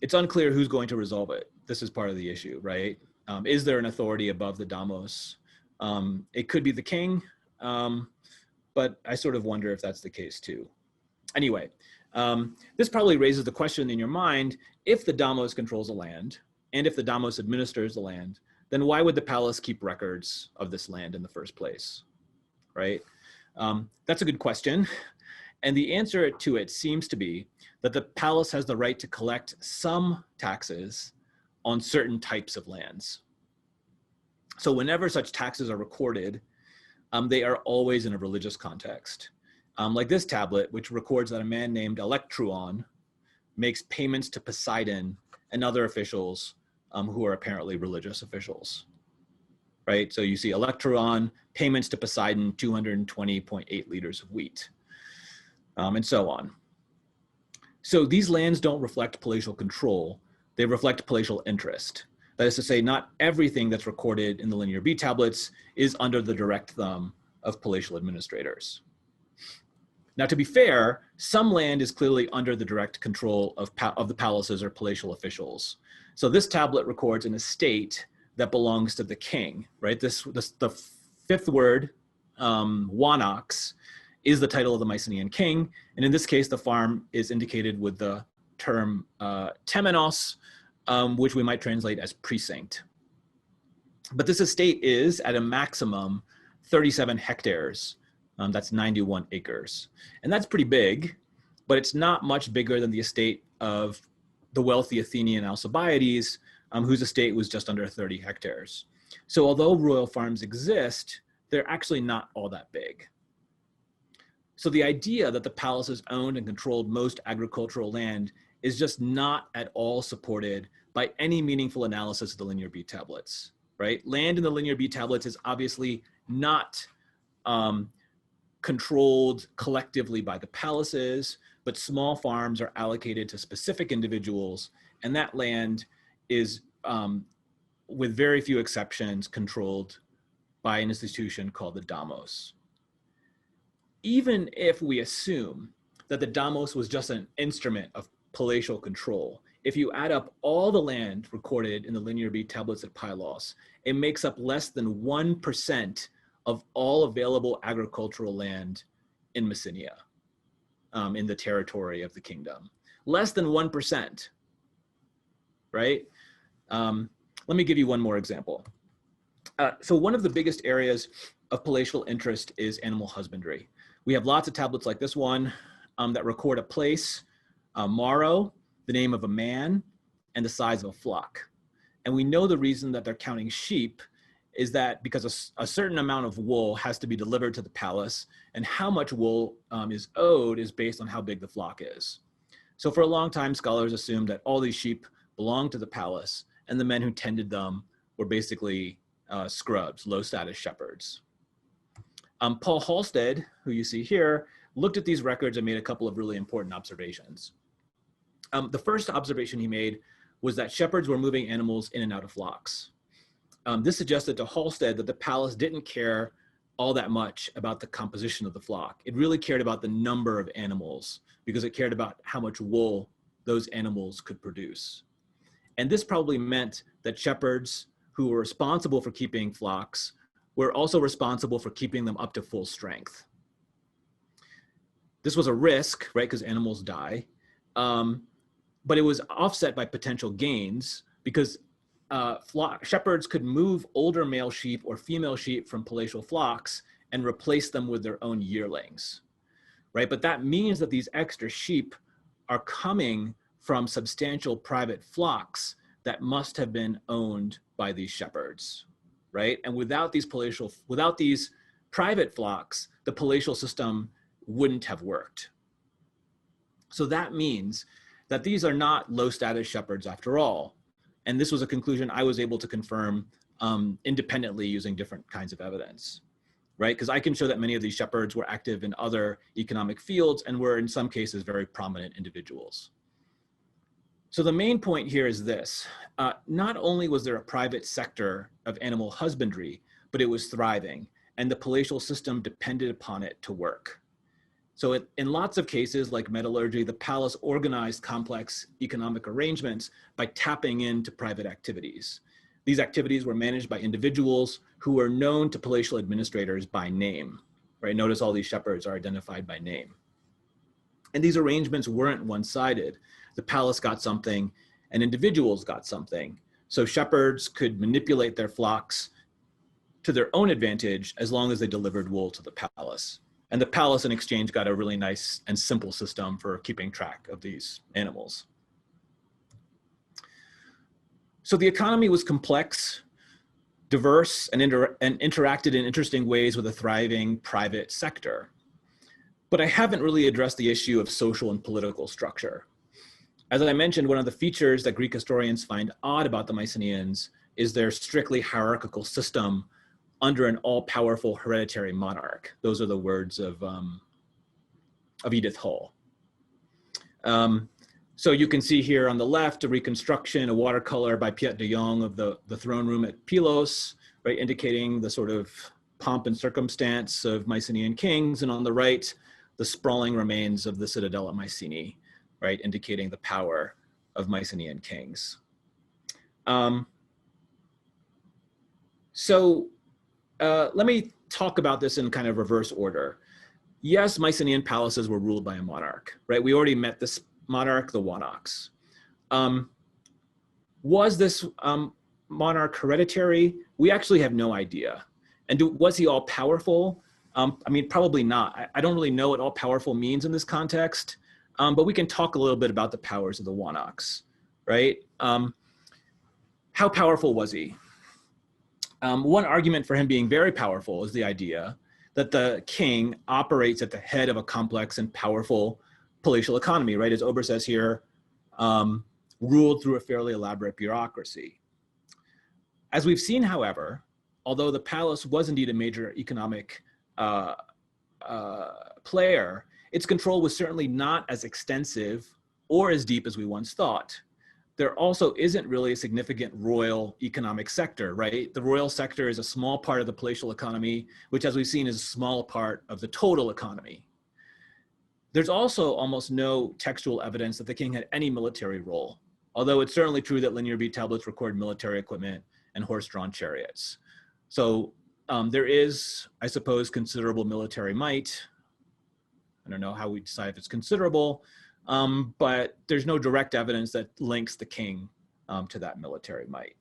It's unclear who's going to resolve it. This is part of the issue, right? Is there an authority above the Damos? It could be the king, but I sort of wonder if that's the case too. Anyway, this probably raises the question in your mind: if the Damos controls the land, and if the Damos administers the land, then why would the palace keep records of this land in the first place, right? That's a good question. And the answer to it seems to be that the palace has the right to collect some taxes on certain types of lands. So whenever such taxes are recorded, they are always in a religious context. Like this tablet, which records that a man named Electruon makes payments to Poseidon and other officials who are apparently religious officials, right? So you see Electruon, payments to Poseidon, 220.8 liters of wheat, and so on. So these lands don't reflect palatial control, they reflect palatial interest. That is to say, not everything that's recorded in the Linear B tablets is under the direct thumb of palatial administrators. Now, to be fair, some land is clearly under the direct control of the palaces or palatial officials. So this tablet records an estate that belongs to the king, right? The fifth word, Wanox, is the title of the Mycenaean king. And in this case, the farm is indicated with the term temenos, which we might translate as precinct. But this estate is, at a maximum, 37 hectares. That's 91 acres. And that's pretty big, but it's not much bigger than the estate of the wealthy Athenian Alcibiades, whose estate was just under 30 hectares. So although royal farms exist, they're actually not all that big. So the idea that the palaces owned and controlled most agricultural land is just not at all supported by any meaningful analysis of the Linear B tablets, right? Land in the Linear B tablets is obviously not controlled collectively by the palaces, but small farms are allocated to specific individuals, and that land is, with very few exceptions, controlled by an institution called the Damos. Even if we assume that the Damos was just an instrument of palatial control, if you add up all the land recorded in the Linear B tablets at Pylos, it makes up less than 1% of all available agricultural land in Messenia, in the territory of the kingdom. Less than 1%, right? Let me give you one more example. So one of the biggest areas of palatial interest is animal husbandry. We have lots of tablets like this one that record a place, Maro, the name of a man, and the size of a flock. And we know the reason that they're counting sheep is that because a certain amount of wool has to be delivered to the palace, and how much wool is owed is based on how big the flock is. So for a long time, scholars assumed that all these sheep belonged to the palace, and the men who tended them were basically scrubs, low-status shepherds. Paul Halstead, who you see here, looked at these records and made a couple of really important observations. The first observation he made was that shepherds were moving animals in and out of flocks. This suggested to Halstead that the palace didn't care all that much about the composition of the flock. It really cared about the number of animals because it cared about how much wool those animals could produce. And this probably meant that shepherds who were responsible for keeping flocks were also responsible for keeping them up to full strength. This was a risk, right, because animals die, but it was offset by potential gains because shepherds could move older male sheep or female sheep from palatial flocks and replace them with their own yearlings. right? But that means that these extra sheep are coming from substantial private flocks that must have been owned by these shepherds, right? And without these private flocks, the palatial system wouldn't have worked. So that means that these are not low status shepherds after all. And this was a conclusion I was able to confirm independently using different kinds of evidence, right? Because I can show that many of these shepherds were active in other economic fields and were in some cases very prominent individuals. So the main point here is this: not only was there a private sector of animal husbandry, but it was thriving, and the palatial system depended upon it to work. So in lots of cases, like metallurgy, the palace organized complex economic arrangements by tapping into private activities. These activities were managed by individuals who were known to palatial administrators by name, right? Notice all these shepherds are identified by name. And these arrangements weren't one-sided. The palace got something and individuals got something. So shepherds could manipulate their flocks to their own advantage as long as they delivered wool to the palace. And the palace in exchange got a really nice and simple system for keeping track of these animals. So the economy was complex, diverse, and interacted in interesting ways with a thriving private sector. But I haven't really addressed the issue of social and political structure. As I mentioned, one of the features that Greek historians find odd about the Mycenaeans is their strictly hierarchical system under an all-powerful hereditary monarch. Those are the words of Edith Hall. So you can see here on the left a reconstruction, a watercolor by Piet de Jong of the throne room at Pylos, right, indicating the sort of pomp and circumstance of Mycenaean kings, and on the right, the sprawling remains of the citadel at Mycenae, right, indicating the power of Mycenaean kings. Let me talk about this in kind of reverse order. Yes, Mycenaean palaces were ruled by a monarch, right? We already met this monarch, the Wanaks. Was this monarch hereditary? We actually have no idea. And was he all powerful? I mean, probably not. I don't really know what all powerful means in this context, but we can talk a little bit about the powers of the Wanaks, right? How powerful was he? One argument for him being very powerful is the idea that the king operates at the head of a complex and powerful palatial economy, right? As Ober says here, ruled through a fairly elaborate bureaucracy. As we've seen, however, although the palace was indeed a major economic player, its control was certainly not as extensive or as deep as we once thought. There also isn't really a significant royal economic sector, right? The royal sector is a small part of the palatial economy, which, as we've seen, is a small part of the total economy. There's also almost no textual evidence that the king had any military role, although it's certainly true that Linear B tablets record military equipment and horse-drawn chariots. So there is, I suppose, considerable military might. I don't know how we decide if it's considerable, but there's no direct evidence that links the king to that military might.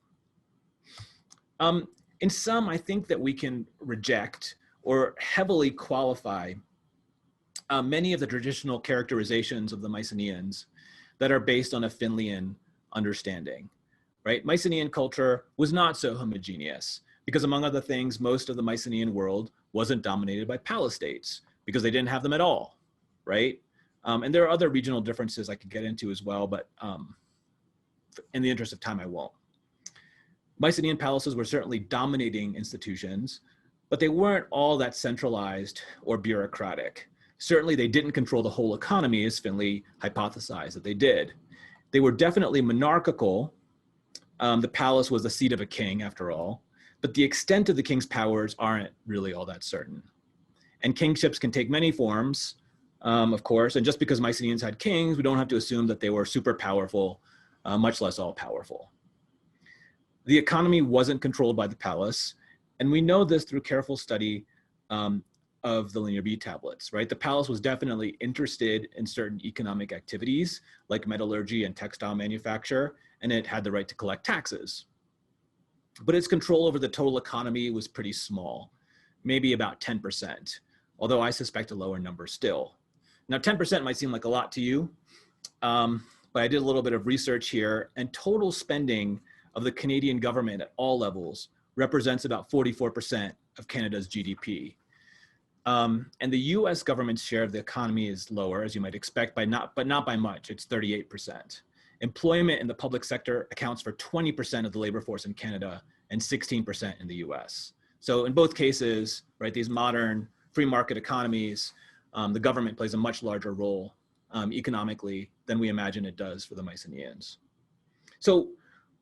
In sum, I think that we can reject or heavily qualify many of the traditional characterizations of the Mycenaeans that are based on a Finleyan understanding, right? Mycenaean culture was not so homogeneous because, among other things, most of the Mycenaean world wasn't dominated by palace states because they didn't have them at all, right? And there are other regional differences I could get into as well, but in the interest of time, I won't. Mycenaean palaces were certainly dominating institutions, but they weren't all that centralized or bureaucratic. Certainly, they didn't control the whole economy, as Finley hypothesized that they did. They were definitely monarchical. The palace was the seat of a king, after all, but the extent of the king's powers aren't really all that certain. And kingships can take many forms, of course, and just because Mycenaeans had kings, we don't have to assume that they were super powerful, much less all powerful. The economy wasn't controlled by the palace, and we know this through careful study of the Linear B tablets, right? The palace was definitely interested in certain economic activities like metallurgy and textile manufacture, and it had the right to collect taxes. But its control over the total economy was pretty small, maybe about 10%, although I suspect a lower number still. Now, 10% might seem like a lot to you, but I did a little bit of research here, and total spending of the Canadian government at all levels represents about 44% of Canada's GDP. And the US government's share of the economy is lower, as you might expect, but not by much. It's 38%. Employment in the public sector accounts for 20% of the labor force in Canada and 16% in the US. So in both cases, right, these modern free market economies, the government plays a much larger role economically than we imagine it does for the Mycenaeans. So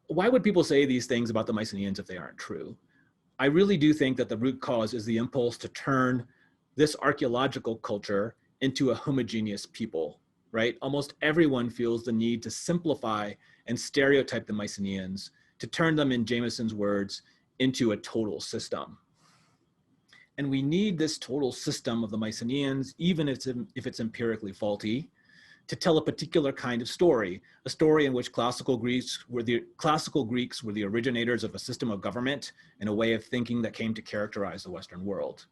why would people say these things about the Mycenaeans if they aren't true? I really do think that the root cause is the impulse to turn this archaeological culture into a homogeneous people, right? Almost everyone feels the need to simplify and stereotype the Mycenaeans, to turn them, in Jameson's words, into a total system. And we need this total system of the Mycenaeans, even if it's empirically faulty, to tell a particular kind of story, a story in which classical Greeks were the originators of a system of government and a way of thinking that came to characterize the Western world.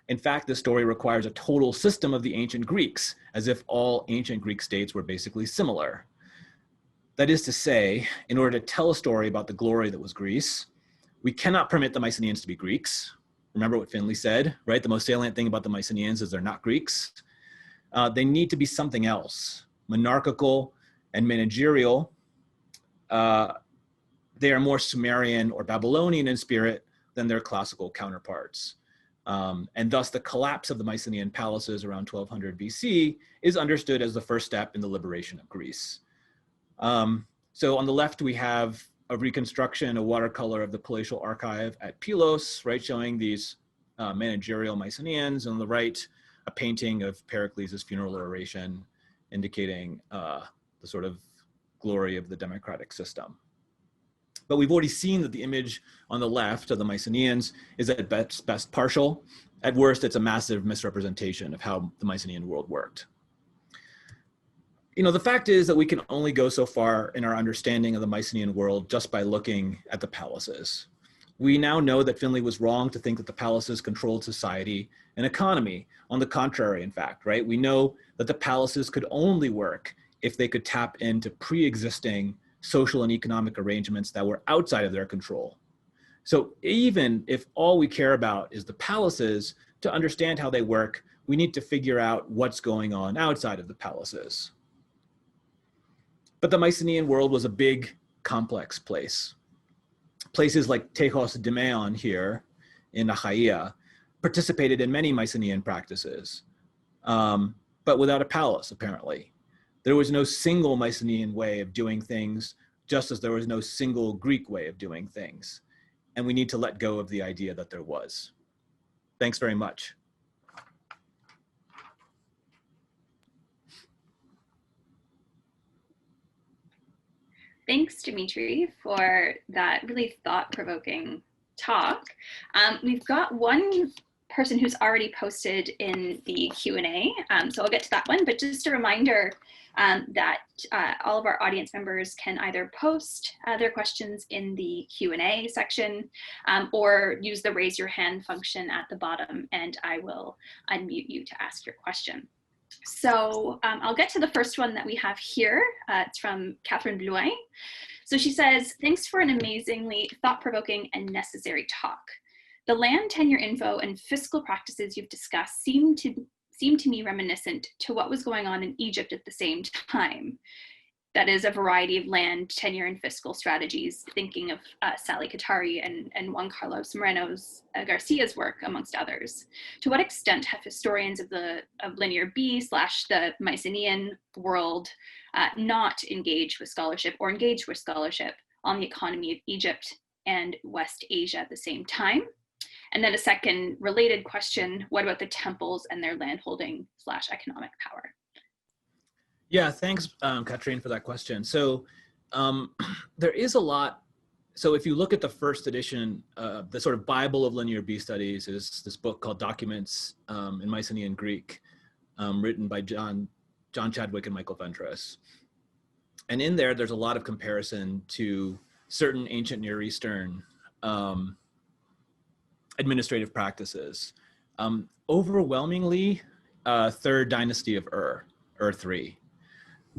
In fact, this story requires a total system of the ancient Greeks, as if all ancient Greek states were basically similar. That is to say, in order to tell a story about the glory that was Greece, we cannot permit the Mycenaeans to be Greeks. Remember what Finley said, right? The most salient thing about the Mycenaeans is they're not Greeks. They need to be something else, monarchical and managerial. They are more Sumerian or Babylonian in spirit than their classical counterparts. And thus the collapse of the Mycenaean palaces around 1200 BC is understood as the first step in the liberation of Greece. So on the left, we have a reconstruction, a watercolor of the palatial archive at Pylos, right, showing these managerial Mycenaeans. And on the right, a painting of Pericles' funeral oration, indicating the sort of glory of the democratic system. But we've already seen that the image on the left of the Mycenaeans is at best partial. At worst, it's a massive misrepresentation of how the Mycenaean world worked. You know, the fact is that we can only go so far in our understanding of the Mycenaean world just by looking at the palaces. We now know that Finley was wrong to think that the palaces controlled society and economy. On the contrary, in fact, right? We know that the palaces could only work if they could tap into pre-existing social and economic arrangements that were outside of their control. So even if all we care about is the palaces, to understand how they work, we need to figure out what's going on outside of the palaces. But the Mycenaean world was a big, complex place. Places like Tejos Dimeon here in Achaia participated in many Mycenaean practices, but without a palace, apparently. There was no single Mycenaean way of doing things, just as there was no single Greek way of doing things. And we need to let go of the idea that there was. Thanks very much. Thanks, Dimitri, for that really thought-provoking talk. We've got one person who's already posted in the Q&A, so I'll get to that one, but just a reminder that all of our audience members can either post their questions in the Q&A section or use the raise your hand function at the bottom, and I will unmute you to ask your question. So I'll get to the first one that we have here. It's from Catherine Blouin. So she says, thanks for an amazingly thought-provoking and necessary talk. The land tenure info and fiscal practices you've discussed seem to me reminiscent to what was going on in Egypt at the same time. That is a variety of land tenure and fiscal strategies, thinking of Sally Katari and Juan Carlos Moreno Garcia's work, amongst others. To what extent have historians of linear B / the Mycenaean world not engaged with scholarship or engaged with scholarship on the economy of Egypt and West Asia at the same time? And then a second related question, what about the temples and their landholding / economic power? Yeah, thanks, Katrine, for that question. So there is a lot. So if you look at the first edition, the sort of Bible of linear B studies is this book called Documents in Mycenaean Greek, written by John Chadwick and Michael Ventris. And in there, there's a lot of comparison to certain ancient Near Eastern administrative practices. Overwhelmingly, third dynasty of Ur 3.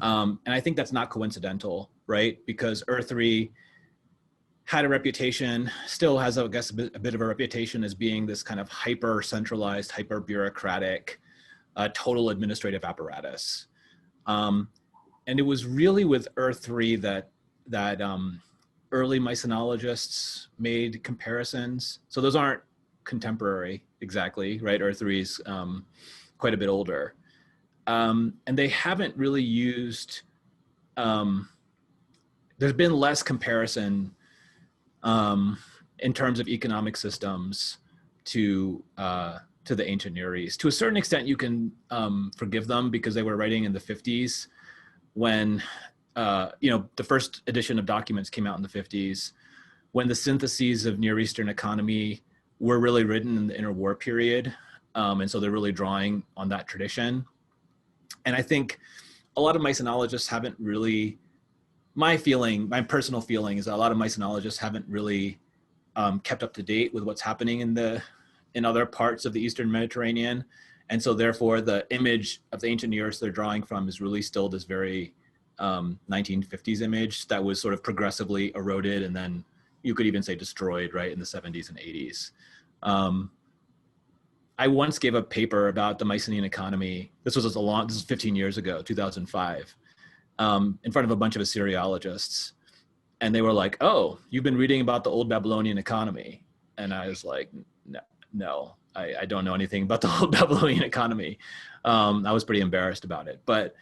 And I think that's not coincidental, right? Because Ur 3 had a reputation, still has, I guess, a bit of a reputation as being this kind of hyper-centralized, hyper-bureaucratic, total administrative apparatus. And it was really with Ur 3 that early Mycenologists made comparisons. So those aren't contemporary exactly, right? Ur 3 is quite a bit older. And they haven't really used, there's been less comparison in terms of economic systems to the ancient Near East. To a certain extent, you can forgive them because they were writing in the 50s when, the first edition of documents came out in the 50s, when the syntheses of Near Eastern economy were really written in the interwar period. And so they're really drawing on that tradition. And I think a lot of Mycenologists haven't really, my personal feeling is that a lot of Mycenologists haven't really kept up to date with what's happening in other parts of the Eastern Mediterranean. And so therefore the image of the ancient Near East they're drawing from is really still this very 1950s image that was sort of progressively eroded and then you could even say destroyed, right, in the 70s and 80s. I once gave a paper about the Mycenaean economy. This is 15 years ago, 2005. In front of a bunch of Assyriologists. And they were like, oh, you've been reading about the old Babylonian economy. And I was like, no, I don't know anything about the old Babylonian economy. I was pretty embarrassed about it. But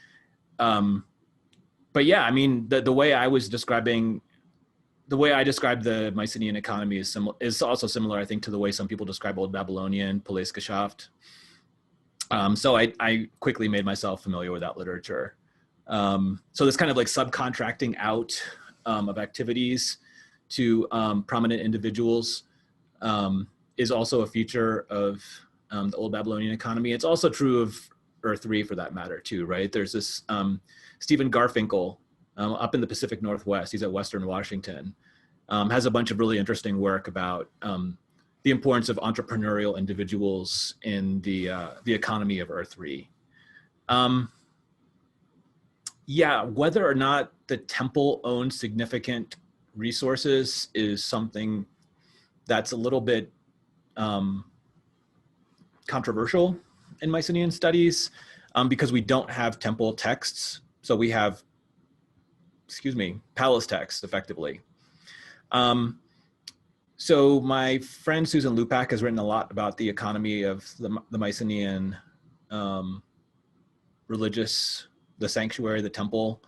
yeah, I mean, the way I described the Mycenaean economy is also similar, I think, to the way some people describe old Babylonian, Polesgeschaft. So I quickly made myself familiar with that literature. So this kind of like subcontracting out of activities to prominent individuals is also a feature of the old Babylonian economy. It's also true of Ur 3 for that matter too, right? There's this Stephen Garfinkel up in the Pacific Northwest, he's at Western Washington, has a bunch of really interesting work about the importance of entrepreneurial individuals in the economy of Ur 3. Yeah, whether or not the temple owned significant resources is something that's a little bit controversial in Mycenaean studies because we don't have temple texts. So we have, palace texts effectively. So my friend Susan Lupak has written a lot about the economy of the Mycenaean the sanctuary, the temple.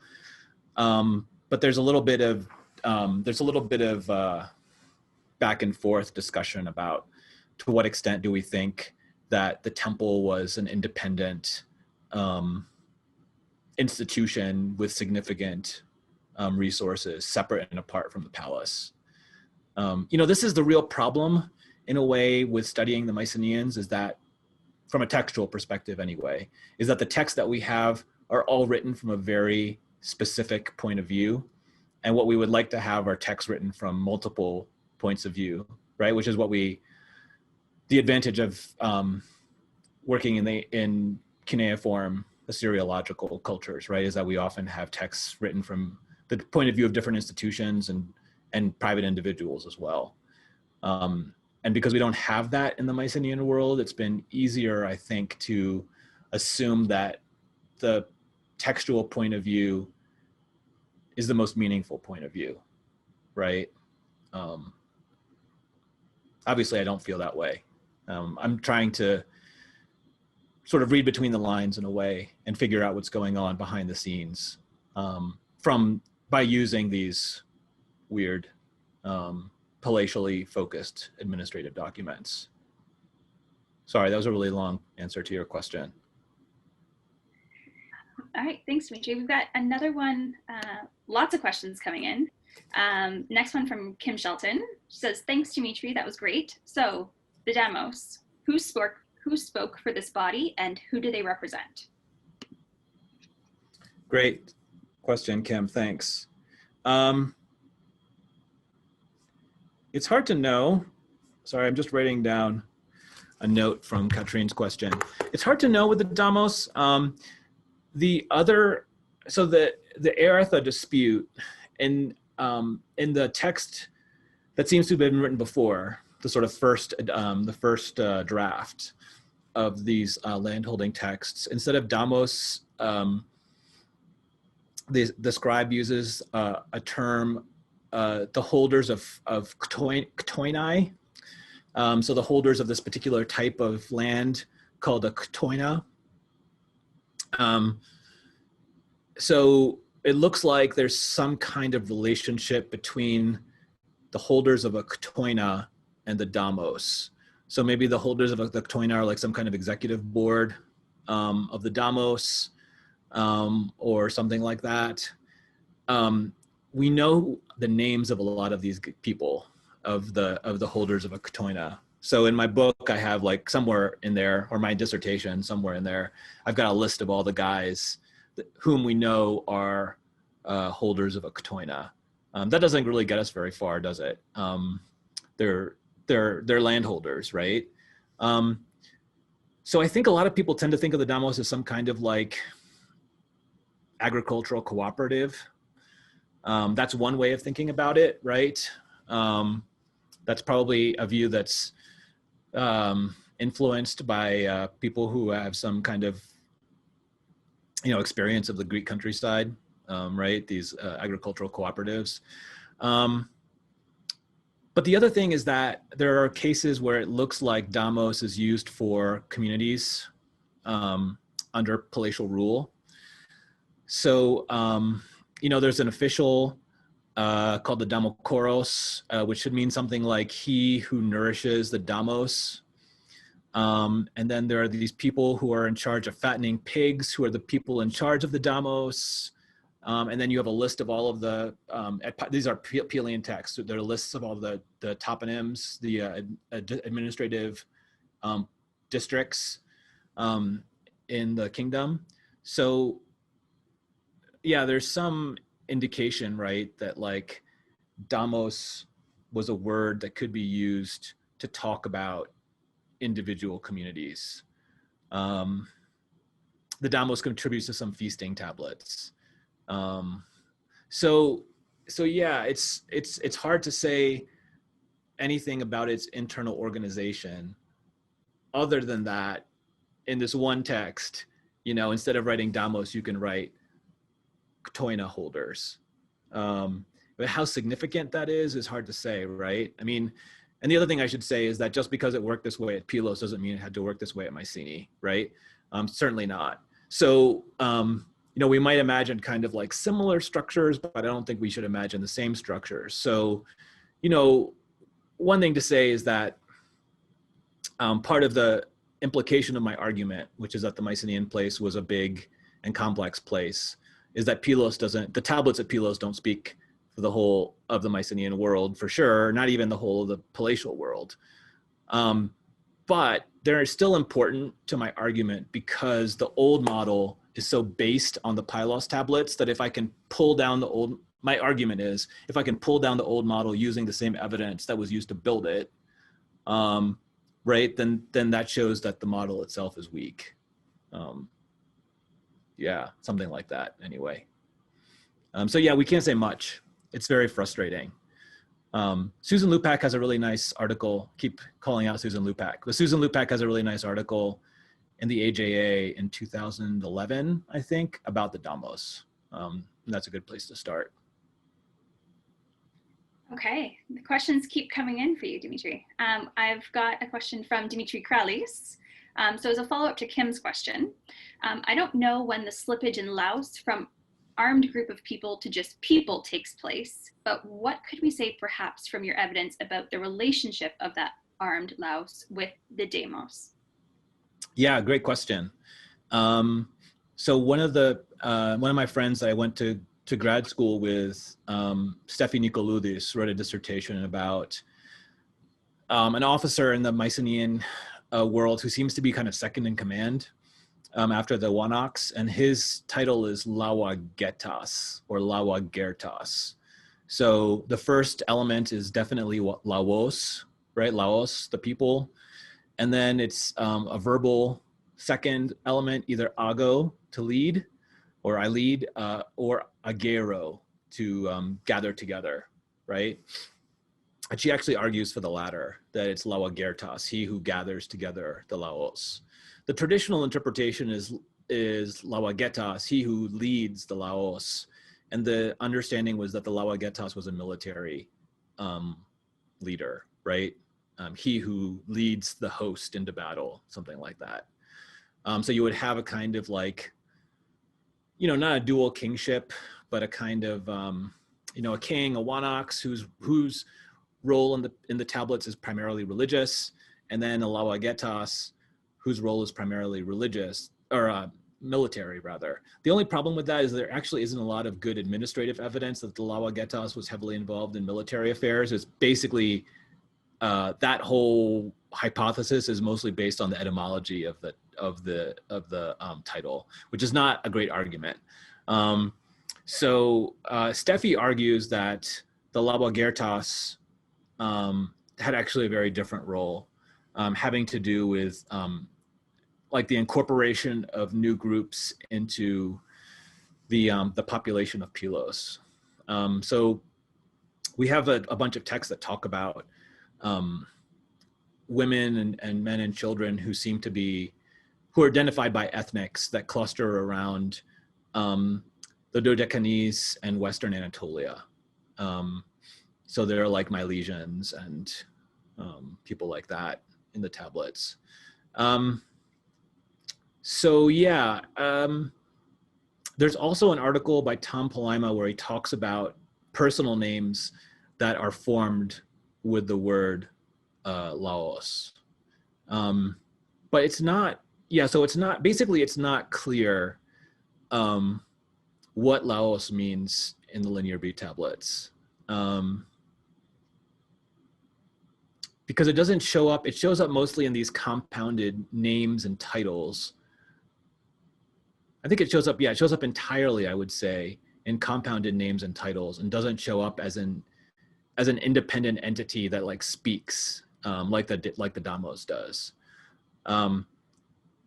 But there's a little bit of back and forth discussion about to what extent do we think that the temple was an independent institution with significant resources separate and apart from the palace. This is the real problem in a way with studying the Mycenaeans, is that from a textual perspective anyway, is that the texts that we have are all written from a very specific point of view. And what we would like to have are texts written from multiple points of view, right? Which is what the advantage of working in cuneiform Assyriological cultures, right? Is that we often have texts written from the point of view of different institutions and private individuals as well. And because we don't have that in the Mycenaean world, it's been easier, I think, to assume that the textual point of view is the most meaningful point of view, right? Obviously, I don't feel that way. I'm trying to sort of read between the lines in a way and figure out what's going on behind the scenes by using these weird palatially focused administrative documents. Sorry, that was a really long answer to your question. All right, thanks, Dimitri. We've got another one, lots of questions coming in. Next one from Kim Shelton. She says, thanks, Dimitri, that was great. So the demos, who spoke for this body and who do they represent? Great question, Kim, thanks. It's hard to know. Sorry, I'm just writing down a note from Katrine's question. It's hard to know with the Damos. So the Eartha dispute in the text that seems to have been written before, the sort of first draft of these landholding texts, instead of Damos, the scribe uses a term, the holders of ktoinai. So the holders of this particular type of land called a ktoina. So it looks like there's some kind of relationship between the holders of a ktoina and the Damos. So maybe the holders of the ktoina are like some kind of executive board of the Damos, or something like that. We know the names of a lot of these people, of the holders of a ktoina. So in my book, I have like somewhere in there, or my dissertation somewhere in there, I've got a list of all the guys whom we know are holders of a ktoina. That doesn't really get us very far, does it? They're landholders, right? So I think a lot of people tend to think of the Damos as some kind of like agricultural cooperative. That's one way of thinking about it, right? That's probably a view that's influenced by people who have some kind of, experience of the Greek countryside, right? These agricultural cooperatives. But the other thing is that there are cases where it looks like Damos is used for communities under palatial rule. So, there's an official called the Damokoros, which should mean something like he who nourishes the Damos. And then there are these people who are in charge of fattening pigs, who are the people in charge of the Damos. And then you have a list of all of the, these are Pelian texts. There are lists of all the toponyms, the administrative districts in the kingdom. So yeah, there's some indication, right, that like Damos was a word that could be used to talk about individual communities. The Damos contributes to some feasting tablets. So yeah, it's hard to say anything about its internal organization other than that in this one text, instead of writing Damos, you can write ktoina holders. But how significant that is hard to say, right? I mean, and the other thing I should say is that just because it worked this way at Pylos doesn't mean it had to work this way at Mycenae, right? Certainly not. So, we might imagine kind of like similar structures, but I don't think we should imagine the same structures. So, one thing to say is that part of the implication of my argument, which is that the Mycenaean place was a big and complex place, is that the tablets at Pylos don't speak for the whole of the Mycenaean world, for sure, not even the whole of the palatial world. But they're still important to my argument because the old model is so based on the Pylos tablets that if I can pull down my argument is, if I can pull down the old model using the same evidence that was used to build it, right, then that shows that the model itself is weak. Yeah, something like that anyway. So yeah, we can't say much. It's very frustrating. Susan Lupak has a really nice article, keep calling out Susan Lupak, but Susan Lupak has a really nice article in the AJA in 2011, I think, about the Damos. And that's a good place to start. Okay, the questions keep coming in for you, Dimitri. I've got a question from Dimitri Nakassis. So as a follow-up to Kim's question, I don't know when the slippage in Laos from armed group of people to just people takes place, but what could we say perhaps from your evidence about the relationship of that armed Laos with the Demos? Yeah, great question. So one of my friends that I went to grad school with, Steffi Nikoloudis, wrote a dissertation about an officer in the Mycenaean world who seems to be kind of second in command after the Wanaks, and his title is Lawagetas or Lawagertas. So the first element is definitely Laos, right? Laos, the people. And then it's a verbal second element, either ago, to lead, or I lead, or agero, to gather together, right? And she actually argues for the latter, that it's laogertas, he who gathers together the laos. The traditional interpretation is laogetas, he who leads the laos. And the understanding was that the laogetas was a military leader, right? He who leads the host into battle, something like that. So you would have a kind of like, not a dual kingship, but a kind of, a king, a wanox, whose role in the tablets is primarily religious, and then a laogetas, whose role is primarily religious, or military rather. The only problem with that is there actually isn't a lot of good administrative evidence that the laogetas was heavily involved in military affairs. It's basically, that whole hypothesis is mostly based on the etymology of the title, which is not a great argument. So Steffi argues that the laogertas had actually a very different role, having to do with like the incorporation of new groups into the population of Pylos. So we have a bunch of texts that talk about women and men and children who are identified by ethnics that cluster around the Dodecanese and Western Anatolia. So they're like Milesians and people like that in the tablets. There's also an article by Tom Palaima where he talks about personal names that are formed with the word Laos. But it's not, so it's not clear what Laos means in the Linear B tablets. Because it doesn't show up, it shows up mostly in these compounded names and titles. I think it shows up entirely, I would say, in compounded names and titles, and doesn't show up as an independent entity that like speaks like the Damos does.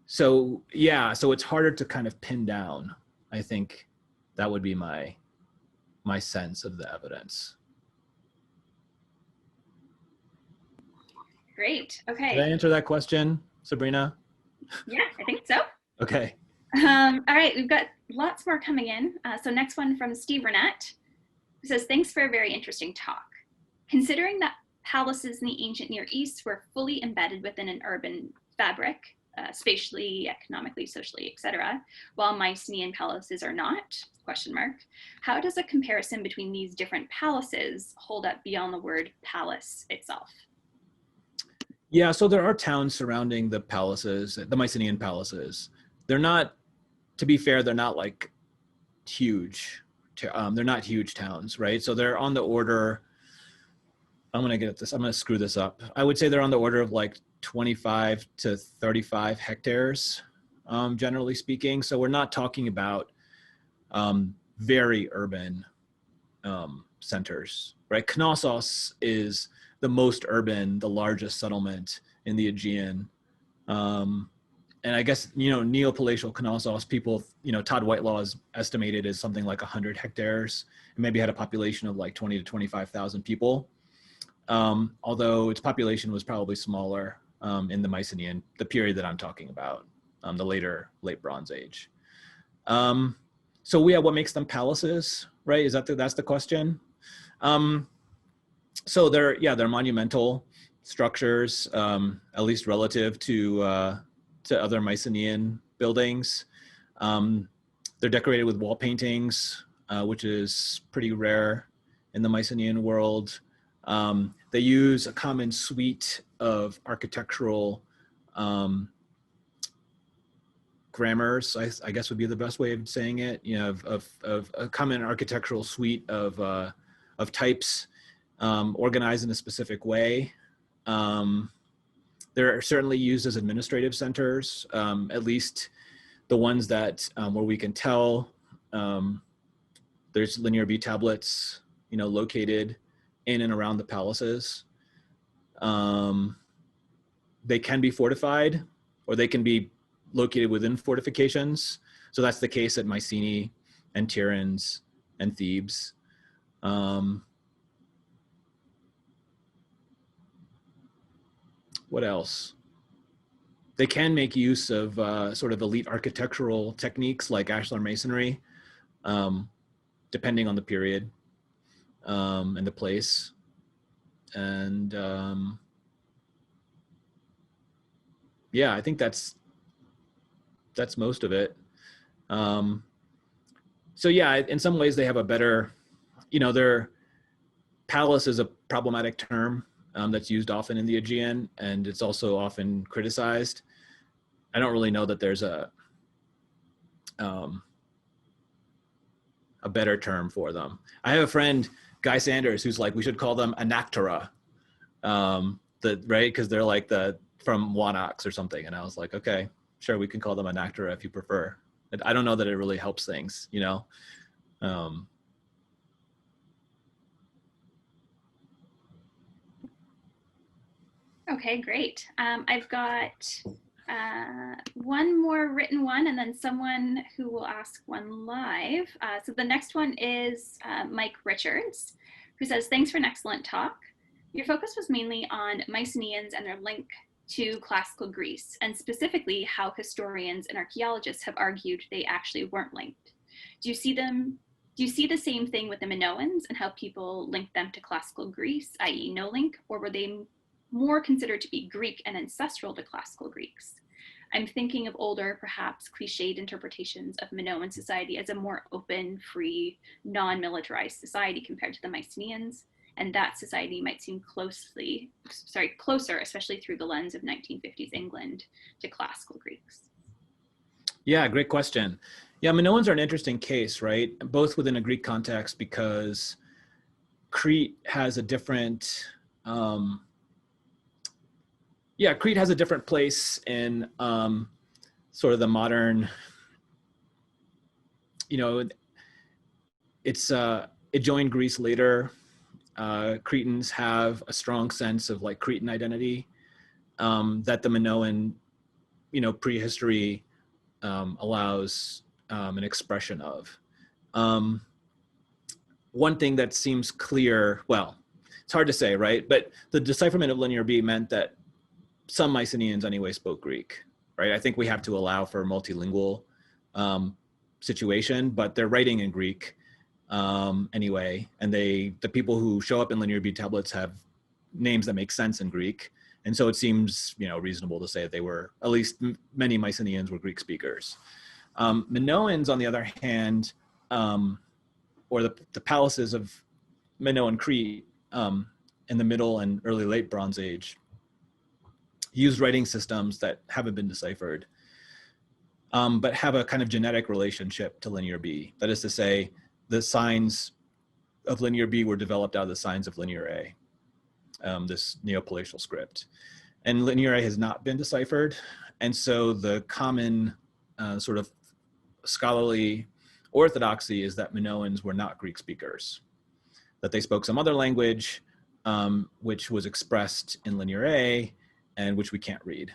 So it's harder to kind of pin down. I think that would be my sense of the evidence. Great. Okay. Did I answer that question, Sabrina? Yeah, I think so. Okay. All right, we've got lots more coming in. So next one from Steve Renette, who says, thanks for a very interesting talk. Considering that palaces in the ancient Near East were fully embedded within an urban fabric, spatially, economically, socially, etc., while Mycenaean palaces are not, ? How does a comparison between these different palaces hold up beyond the word palace itself? Yeah, so there are towns surrounding the palaces, the Mycenaean palaces. They're not, to be fair, they're not like huge. They're not huge towns, right? So they're on the order, I'm gonna screw this up. I would say they're on the order of like 25 to 35 hectares, generally speaking. So we're not talking about very urban centers, right? Knossos is the most urban, the largest settlement in the Aegean. And I guess, Neopalatial Knossos people, Todd Whitelaw is estimated as something like 100 hectares, and maybe had a population of like 20 to 25,000 people. Although its population was probably smaller in the Mycenaean, the period that I'm talking about, the late Bronze Age. What makes them palaces, right? That's the question? So they're monumental structures, at least relative to other Mycenaean buildings. They're decorated with wall paintings, which is pretty rare in the Mycenaean world. They use a common suite of architectural grammars, I guess would be the best way of saying it, of a common architectural suite of types organized in a specific way. They're certainly used as administrative centers, at least the ones that where we can tell. There's Linear B tablets, located in and around the palaces. they can be fortified, or they can be located within fortifications. So that's the case at Mycenae and Tiryns and Thebes. What else? They can make use of sort of elite architectural techniques like ashlar masonry, depending on the period and the place. And yeah, I think that's most of it. So yeah, in some ways they have a better, their palace is a problematic term that's used often in the Aegean, and it's also often criticized. I don't really know that there's a better term for them. I have a friend, Guy Sanders, who's like, we should call them anactera, right? Because they're like from Wanox or something. And I was like, okay, sure, we can call them anactera if you prefer. I don't know that it really helps things, Okay, great. I've got one more written one, and then someone who will ask one live. So the next one is Mike Richards, who says, thanks for an excellent talk. Your focus was mainly on Mycenaeans and their link to classical Greece, and specifically how historians and archaeologists have argued they actually weren't linked. Do you see the same thing with the Minoans and how people link them to classical Greece, i.e. no link, or were they more considered to be Greek and ancestral to classical Greeks? I'm thinking of older, perhaps cliched interpretations of Minoan society as a more open, free, non-militarized society compared to the Mycenaeans, and that society might seem closer, especially through the lens of 1950s England, to classical Greeks. Yeah, great question. Yeah, Minoans are an interesting case, right? Both within a Greek context, because Crete has a different, Crete has a different place in sort of the modern, it joined Greece later. Cretans have a strong sense of like Cretan identity that the Minoan, prehistory allows an expression of. One thing that seems clear, well, it's hard to say, right? But the decipherment of Linear B meant that some Mycenaeans anyway spoke Greek, right? I think we have to allow for a multilingual situation, but they're writing in Greek anyway, and the people who show up in Linear B tablets have names that make sense in Greek, and so it seems reasonable to say that they were, at least many Mycenaeans were Greek speakers. Minoans, on the other hand, or the palaces of Minoan Crete in the middle and early late Bronze Age used writing systems that haven't been deciphered, but have a kind of genetic relationship to Linear B. That is to say, the signs of Linear B were developed out of the signs of Linear A, this Neopalatial script. And Linear A has not been deciphered. And so the common sort of scholarly orthodoxy is that Minoans were not Greek speakers, that they spoke some other language, which was expressed in Linear A, and which we can't read.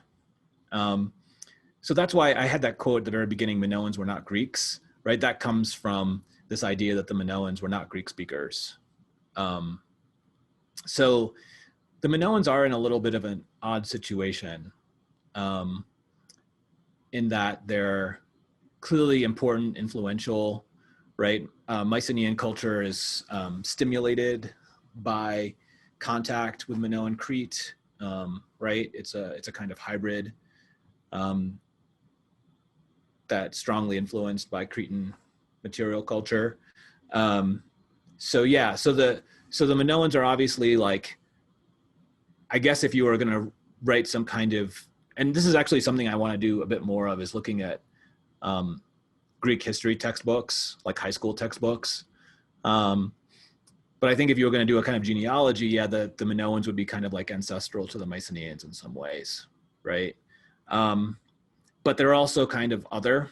So that's why I had that quote at the very beginning, Minoans were not Greeks, right? That comes from this idea that the Minoans were not Greek speakers. So the Minoans are in a little bit of an odd situation in that they're clearly important, influential, right? Mycenaean culture is stimulated by contact with Minoan Crete, right? It's a kind of hybrid that's strongly influenced by Cretan material culture. So the Minoans are obviously like, I guess if you were going to write some kind of, and this is actually something I want to do a bit more of, is looking at Greek history textbooks, like high school textbooks. But I think if you were going to do a kind of genealogy, the Minoans would be kind of like ancestral to the Mycenaeans in some ways, right? But they're also kind of other.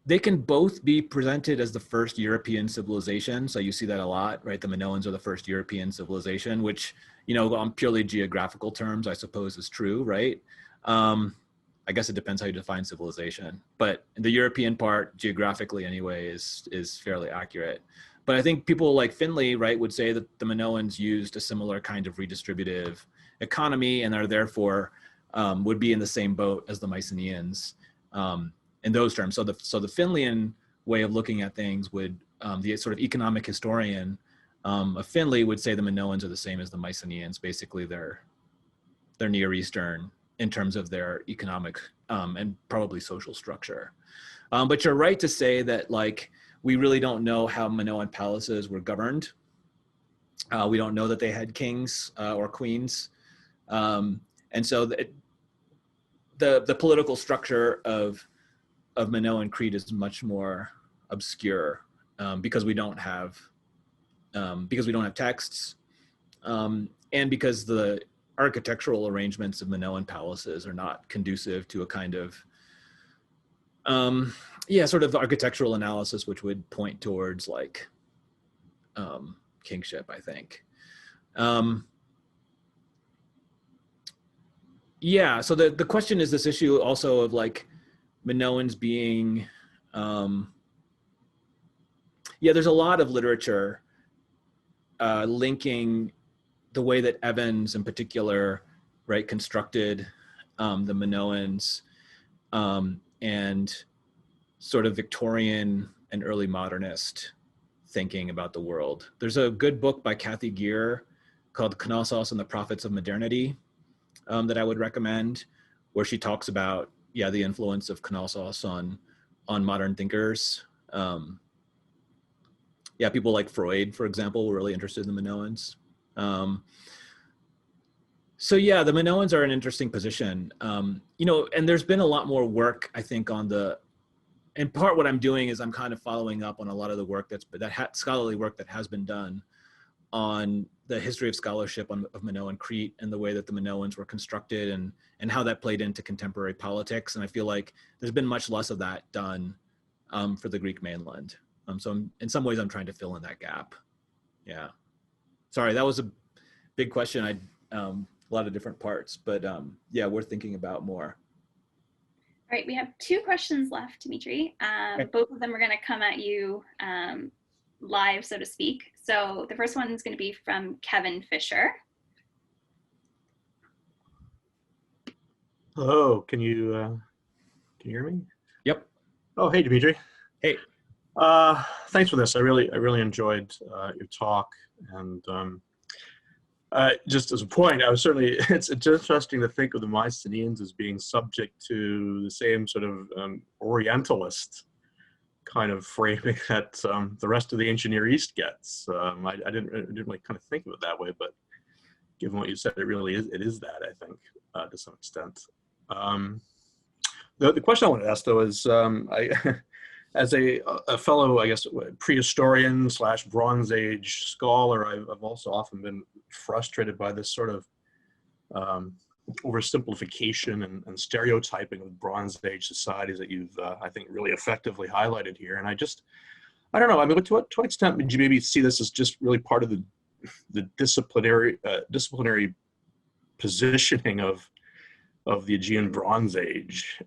They can both be presented as the first European civilization. So you see that a lot, right? The Minoans are the first European civilization, which, you know, on purely geographical terms, I suppose is true, right? I guess it depends how you define civilization, but the European part geographically anyway is fairly accurate. But I think people like Finlay, right, would say that the Minoans used a similar kind of redistributive economy and are therefore would be in the same boat as the Mycenaeans in those terms. So the Finlayan way of looking at things would, the sort of economic historian of Finlay would say the Minoans are the same as the Mycenaeans. Basically, they're Near Eastern in terms of their economic and probably social structure. But you're right to say that, like, we really don't know how Minoan palaces were governed. We don't know that they had kings or queens. And so the political structure of Minoan Crete is much more obscure because we don't have texts, and because the architectural arrangements of Minoan palaces are not conducive to a kind of sort of architectural analysis which would point towards like kingship, I think. So the question is this issue also of like Minoans being, there's a lot of literature linking the way that Evans in particular, right, constructed the Minoans and sort of Victorian and early modernist thinking about the world. There's a good book by Kathy Geer called Knossos and the Prophets of Modernity that I would recommend, where she talks about the influence of Knossos on modern thinkers. People like Freud, for example, were really interested in the Minoans. The Minoans are an interesting position, and there's been a lot more work, I think, on in part what I'm doing is I'm kind of following up on a lot of the work scholarly work that has been done on the history of scholarship of Minoan Crete and the way that the Minoans were constructed and how that played into contemporary politics. And I feel like there's been much less of that done for the Greek mainland. So in some ways I'm trying to fill in that gap. Yeah. Sorry, that was a big question. A lot of different parts, but we're thinking about more. All right, we have 2 questions left, Dimitri. Both of them are going to come at you live, so to speak. So the first one is going to be from Kevin Fisher. Hello, can you hear me? Yep. Oh, hey, Dimitri. Hey. Thanks for this. I really enjoyed your talk, and just as a point, it's interesting to think of the Mycenaeans as being subject to the same sort of Orientalist kind of framing that the rest of the ancient Near East gets. I didn't really kind of think of it that way, but given what you said, it is that, I think, to some extent. The question I want to ask, though, is as a fellow, I guess, prehistorian / Bronze Age scholar, I've also often been frustrated by this sort of oversimplification and stereotyping of Bronze Age societies that you've, I think, really effectively highlighted here. And I don't know, I mean, to what extent would you maybe see this as just really part of the disciplinary positioning of the Aegean Bronze Age?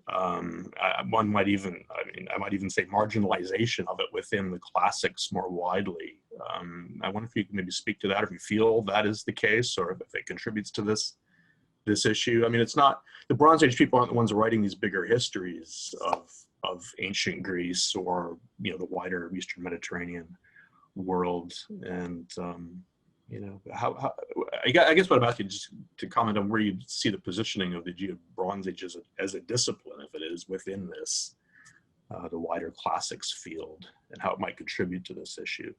One might even, I might even say marginalization of it within the classics more widely. I wonder if you can maybe speak to that, or if you feel that is the case, or if it contributes to this issue. I mean, it's not, the Bronze Age people aren't the ones writing these bigger histories of ancient Greece or, the wider Eastern Mediterranean world. And, how I guess what I'm asking just to comment on where you see the positioning of the Aegean Bronze Age as a discipline, if it is within this, the wider classics field, and how it might contribute to this issue.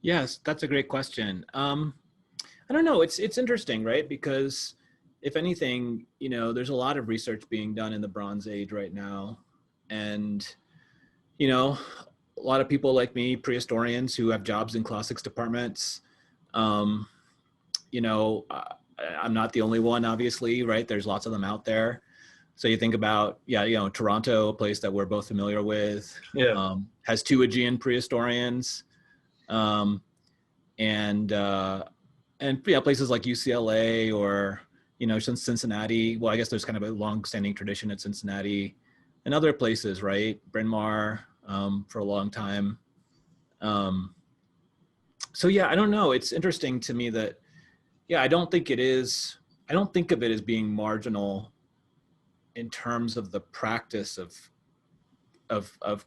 Yes, that's a great question. I don't know, it's interesting, right? Because if anything, there's a lot of research being done in the Bronze Age right now. And, a lot of people like me, prehistorians who have jobs in classics departments, I'm not the only one, obviously, right? There's lots of them out there. So you think about, Toronto, a place that we're both familiar with, Yeah. has two Aegean prehistorians, and places like UCLA or Cincinnati. Well, I guess there's kind of a long-standing tradition at Cincinnati, and other places, right? Bryn Mawr for a long time. So yeah, I don't know. It's interesting to me that, I don't think of it as being marginal in terms of the practice of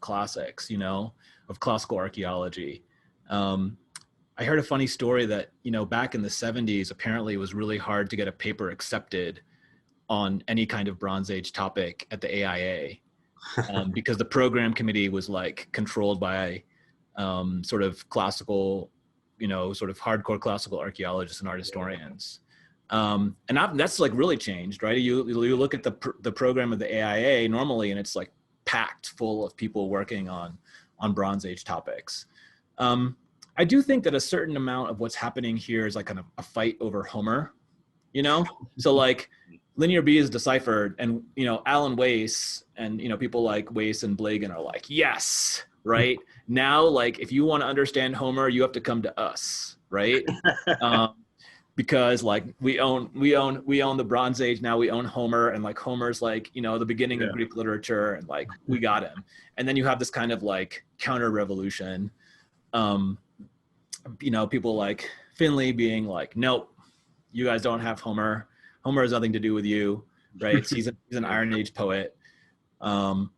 classics, of classical archaeology. I heard a funny story that, back in the 70s, apparently it was really hard to get a paper accepted on any kind of Bronze Age topic at the AIA, because the program committee was like controlled by sort of classical, sort of hardcore classical archaeologists and art historians. And that's like really changed, right? You look at the program of the AIA normally, and it's like packed full of people working on Bronze Age topics. I do think that a certain amount of what's happening here is like kind of a fight over Homer, So like Linear B is deciphered, and Alan Weiss and people like Weiss and Blagan are like, yes, right? Now, like if you want to understand Homer, you have to come to us, right? Because like we own the Bronze Age, now we own Homer, and like Homer's like the beginning of Greek literature, and like we got him. And then you have this kind of like counter revolution, people like Finley being like, nope, you guys don't have Homer. Homer has nothing to do with you, right? He's an Iron Age poet, and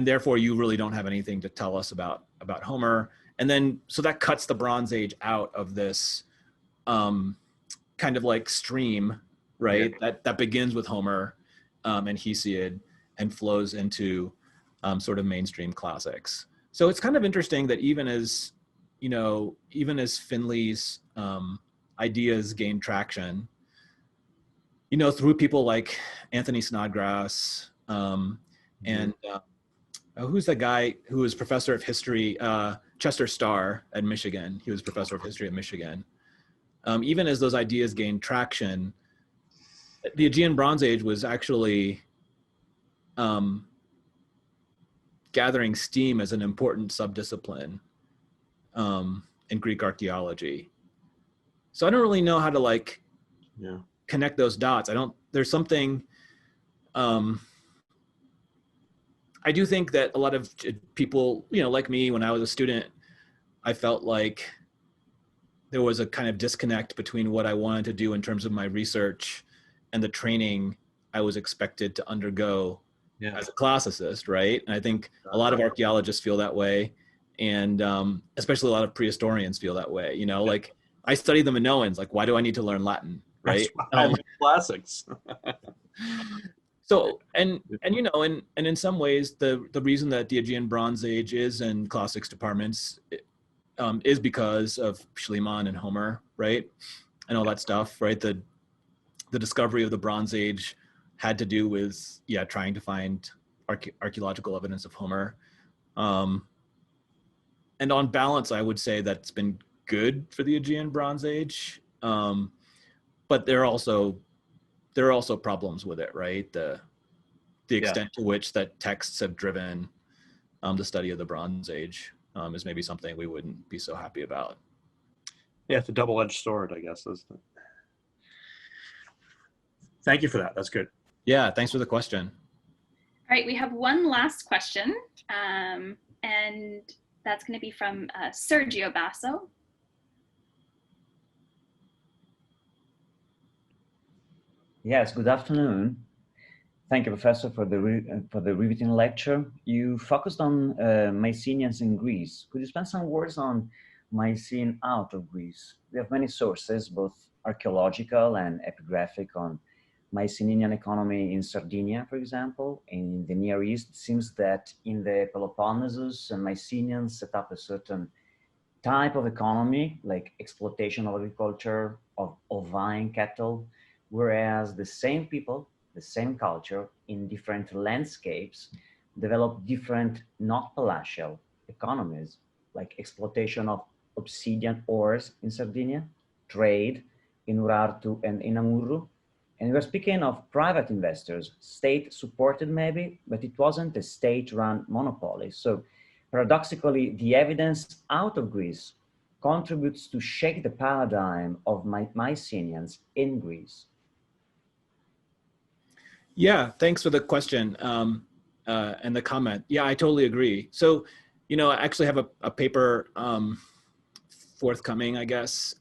therefore you really don't have anything to tell us about Homer. And then so that cuts the Bronze Age out of this kind of like stream, right? That begins with Homer and Hesiod and flows into sort of mainstream classics. So it's kind of interesting that even as Finley's ideas gain traction, through people like Anthony Snodgrass and who's the guy who was professor of history, Chester Starr at Michigan. He was professor of history at Michigan. Even as those ideas gained traction, the Aegean Bronze Age was actually gathering steam as an important subdiscipline in Greek archaeology. So I don't really know how to like connect those dots. There's something, I do think that a lot of people, like me, when I was a student, I felt like there was a kind of disconnect between what I wanted to do in terms of my research and the training I was expected to undergo as a classicist, right? And I think a lot of archaeologists feel that way, and especially a lot of prehistorians feel that way. Like I study the Minoans, like why do I need to learn Latin, right? Classics. So and in some ways the reason that the Aegean Bronze Age is in classics departments is because of Schliemann and Homer, right? And all that stuff, right? The discovery of the Bronze Age had to do with, trying to find archaeological evidence of Homer. And on balance, I would say that's been good for the Aegean Bronze Age. But there are also problems with it, right? The extent to which that texts have driven the study of the Bronze Age is maybe something we wouldn't be so happy about. Yeah, it's a double-edged sword, I guess, isn't it? Thank you for that. That's good. Yeah, thanks for the question. All right, we have one last question, and that's going to be from Sergio Basso. Yes, good afternoon. Thank you, Professor, for the riveting lecture. You focused on Mycenaeans in Greece. Could you spend some words on Mycenaean out of Greece? We have many sources, both archaeological and epigraphic, on Mycenaean economy in Sardinia, for example. In the Near East, it seems that in the Peloponnesus, Mycenaeans set up a certain type of economy, like exploitation of agriculture, of ovine cattle, whereas the same people, the same culture, in different landscapes, develop different not palatial economies, like exploitation of obsidian ores in Sardinia, trade in Urartu and in Amurru, And we're speaking of private investors, state supported maybe, but it wasn't a state-run monopoly. So paradoxically, the evidence out of Greece contributes to shake the paradigm of Mycenaeans in Greece. Yeah, thanks for the question and the comment. Yeah, I totally agree. So, you know, I actually have a paper forthcoming, I guess,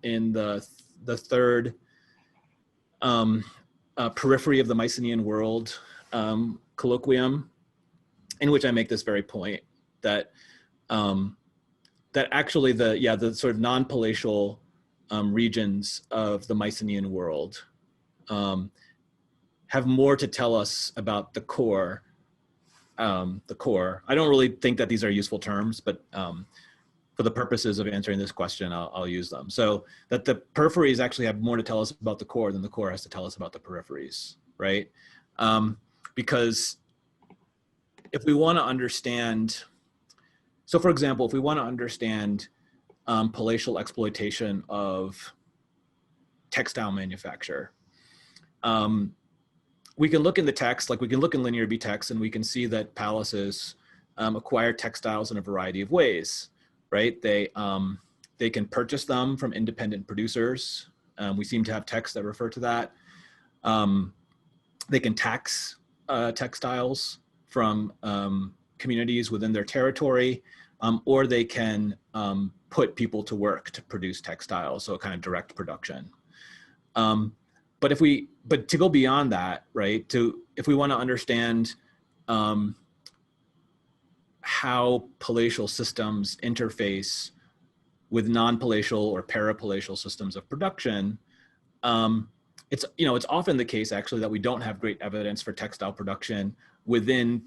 in the third Periphery of the Mycenaean World colloquium, in which I make this very point that that actually the sort of non-palatial regions of the Mycenaean world have more to tell us about the core. I don't really think that these are useful terms, but for the purposes of answering this question, I'll use them. So that the peripheries actually have more to tell us about the core than the core has to tell us about the peripheries, right? Because if we want to understand, so for example, if we want to understand palatial exploitation of textile manufacture, we can look in the text, like we can look in Linear B text, and we can see that palaces acquire textiles in a variety of ways, right? They can purchase them from independent producers. We seem to have texts that refer to that. They can tax textiles from communities within their territory, or they can put people to work to produce textiles, so a kind of direct production. But to go beyond that, right? If we want to understand how palatial systems interface with non-palatial or parapalatial systems of production, it's often the case actually that we don't have great evidence for textile production within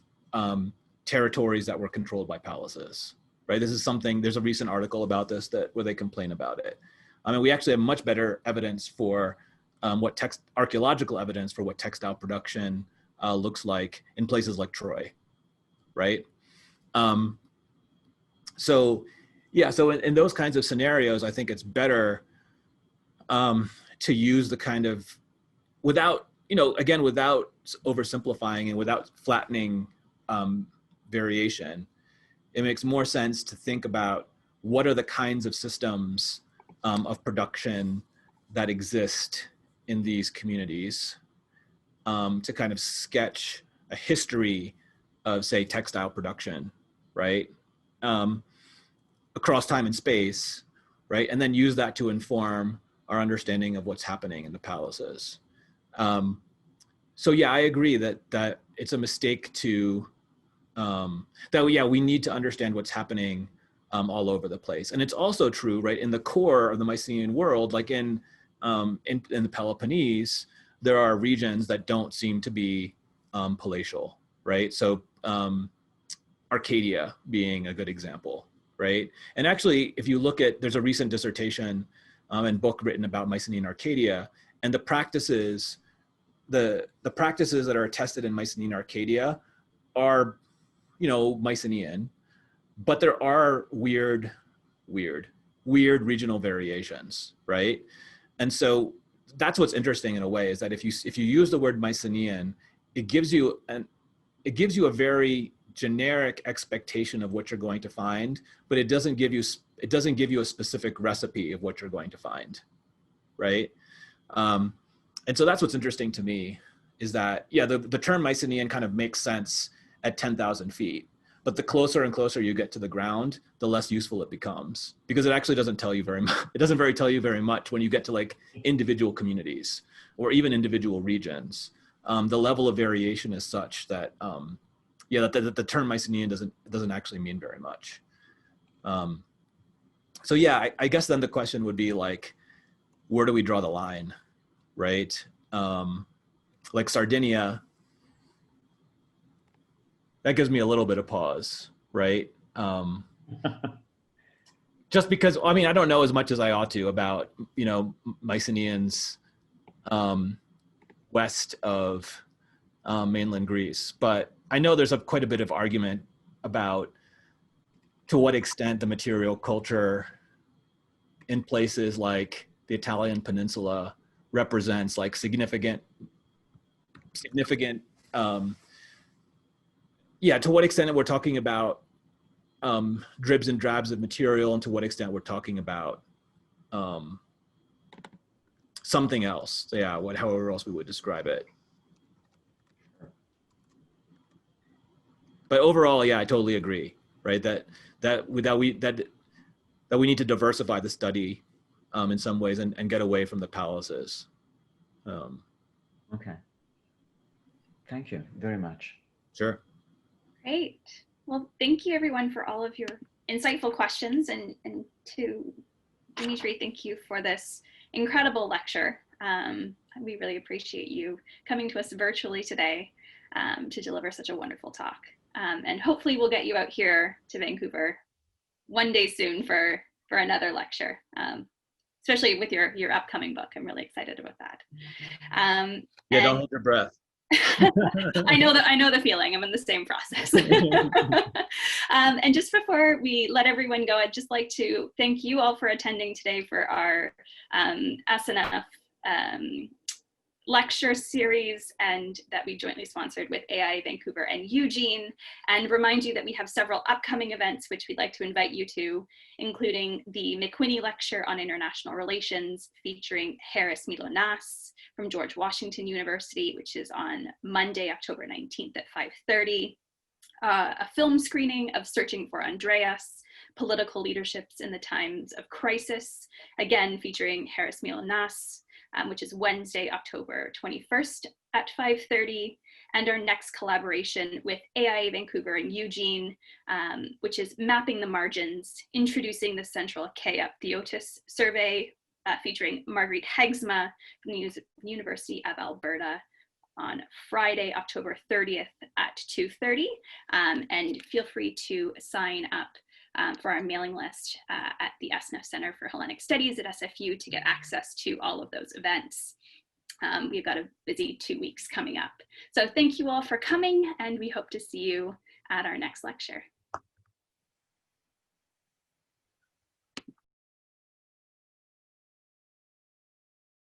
territories that were controlled by palaces, right? This is something, there's a recent article about this where they complain about it. I mean, we actually have much better evidence for archaeological evidence for what textile production looks like in places like Troy, right? So in those kinds of scenarios, I think it's better to use the kind of, without oversimplifying and without flattening variation, it makes more sense to think about what are the kinds of systems of production that exist in these communities, to kind of sketch a history of, say, textile production, right? Across time and space, right? And then use that to inform our understanding of what's happening in the palaces. So yeah, I agree that it's a mistake to, we need to understand what's happening all over the place. And it's also true, right? In the core of the Mycenaean world, like in the Peloponnese, there are regions that don't seem to be palatial, right? So Arcadia being a good example, right? And actually, if you look at, there's a recent dissertation and book written about Mycenaean Arcadia, and the practices that are attested in Mycenaean Arcadia are, Mycenaean, but there are weird regional variations, right? And so that's what's interesting in a way, is that if you use the word Mycenaean, it gives you a very generic expectation of what you're going to find, but it doesn't give you a specific recipe of what you're going to find, right? And so that's what's interesting to me, is that, the term Mycenaean kind of makes sense at 10,000 feet, but the closer and closer you get to the ground, the less useful it becomes, because it actually doesn't tell you very much. It doesn't tell you very much when you get to like individual communities or even individual regions. The level of variation is such that, that the term Mycenaean doesn't actually mean very much. So yeah, I guess then the question would be like, where do we draw the line, right? Like Sardinia, that gives me a little bit of pause, right? Just because, I mean, I don't know as much as I ought to about, Mycenaeans west of mainland Greece, but I know there's quite a bit of argument about to what extent the material culture in places like the Italian peninsula represents like significant, yeah, to what extent we're talking about dribs and drabs of material, and to what extent we're talking about something else. So yeah, however else we would describe it. But overall, yeah, I totally agree, right? That we need to diversify the study in some ways and get away from the palaces. Okay. Thank you very much. Sure. Great. Well, thank you everyone for all of your insightful questions, and to Dimitri, thank you for this incredible lecture. We really appreciate you coming to us virtually today to deliver such a wonderful talk. And hopefully we'll get you out here to Vancouver one day soon for another lecture, especially with your upcoming book. I'm really excited about that. Yeah, don't hold your breath. I know the feeling. I'm in the same process. And just before we let everyone go, I'd just like to thank you all for attending today for our SNF lecture series, and that we jointly sponsored with AIA Vancouver and Eugene, and remind you that we have several upcoming events which we'd like to invite you to, including the McQuinney Lecture on International Relations featuring Harris Milonas from George Washington University, which is on Monday, October 19th at 5:30. A film screening of Searching for Andreas, Political Leaderships in the Times of Crisis, again featuring Harris Milonas, which is Wednesday, October 21st at 5:30, and our next collaboration with AIA Vancouver and Eugene, which is Mapping the Margins, Introducing the Central Achaia Theotis Survey, featuring Marguerite Hegsma from the University of Alberta on Friday, October 30th at 2:30, and feel free to sign up for our mailing list at the SNF Center for Hellenic Studies at SFU to get access to all of those events. We've got a busy 2 weeks coming up. So thank you all for coming, and we hope to see you at our next lecture.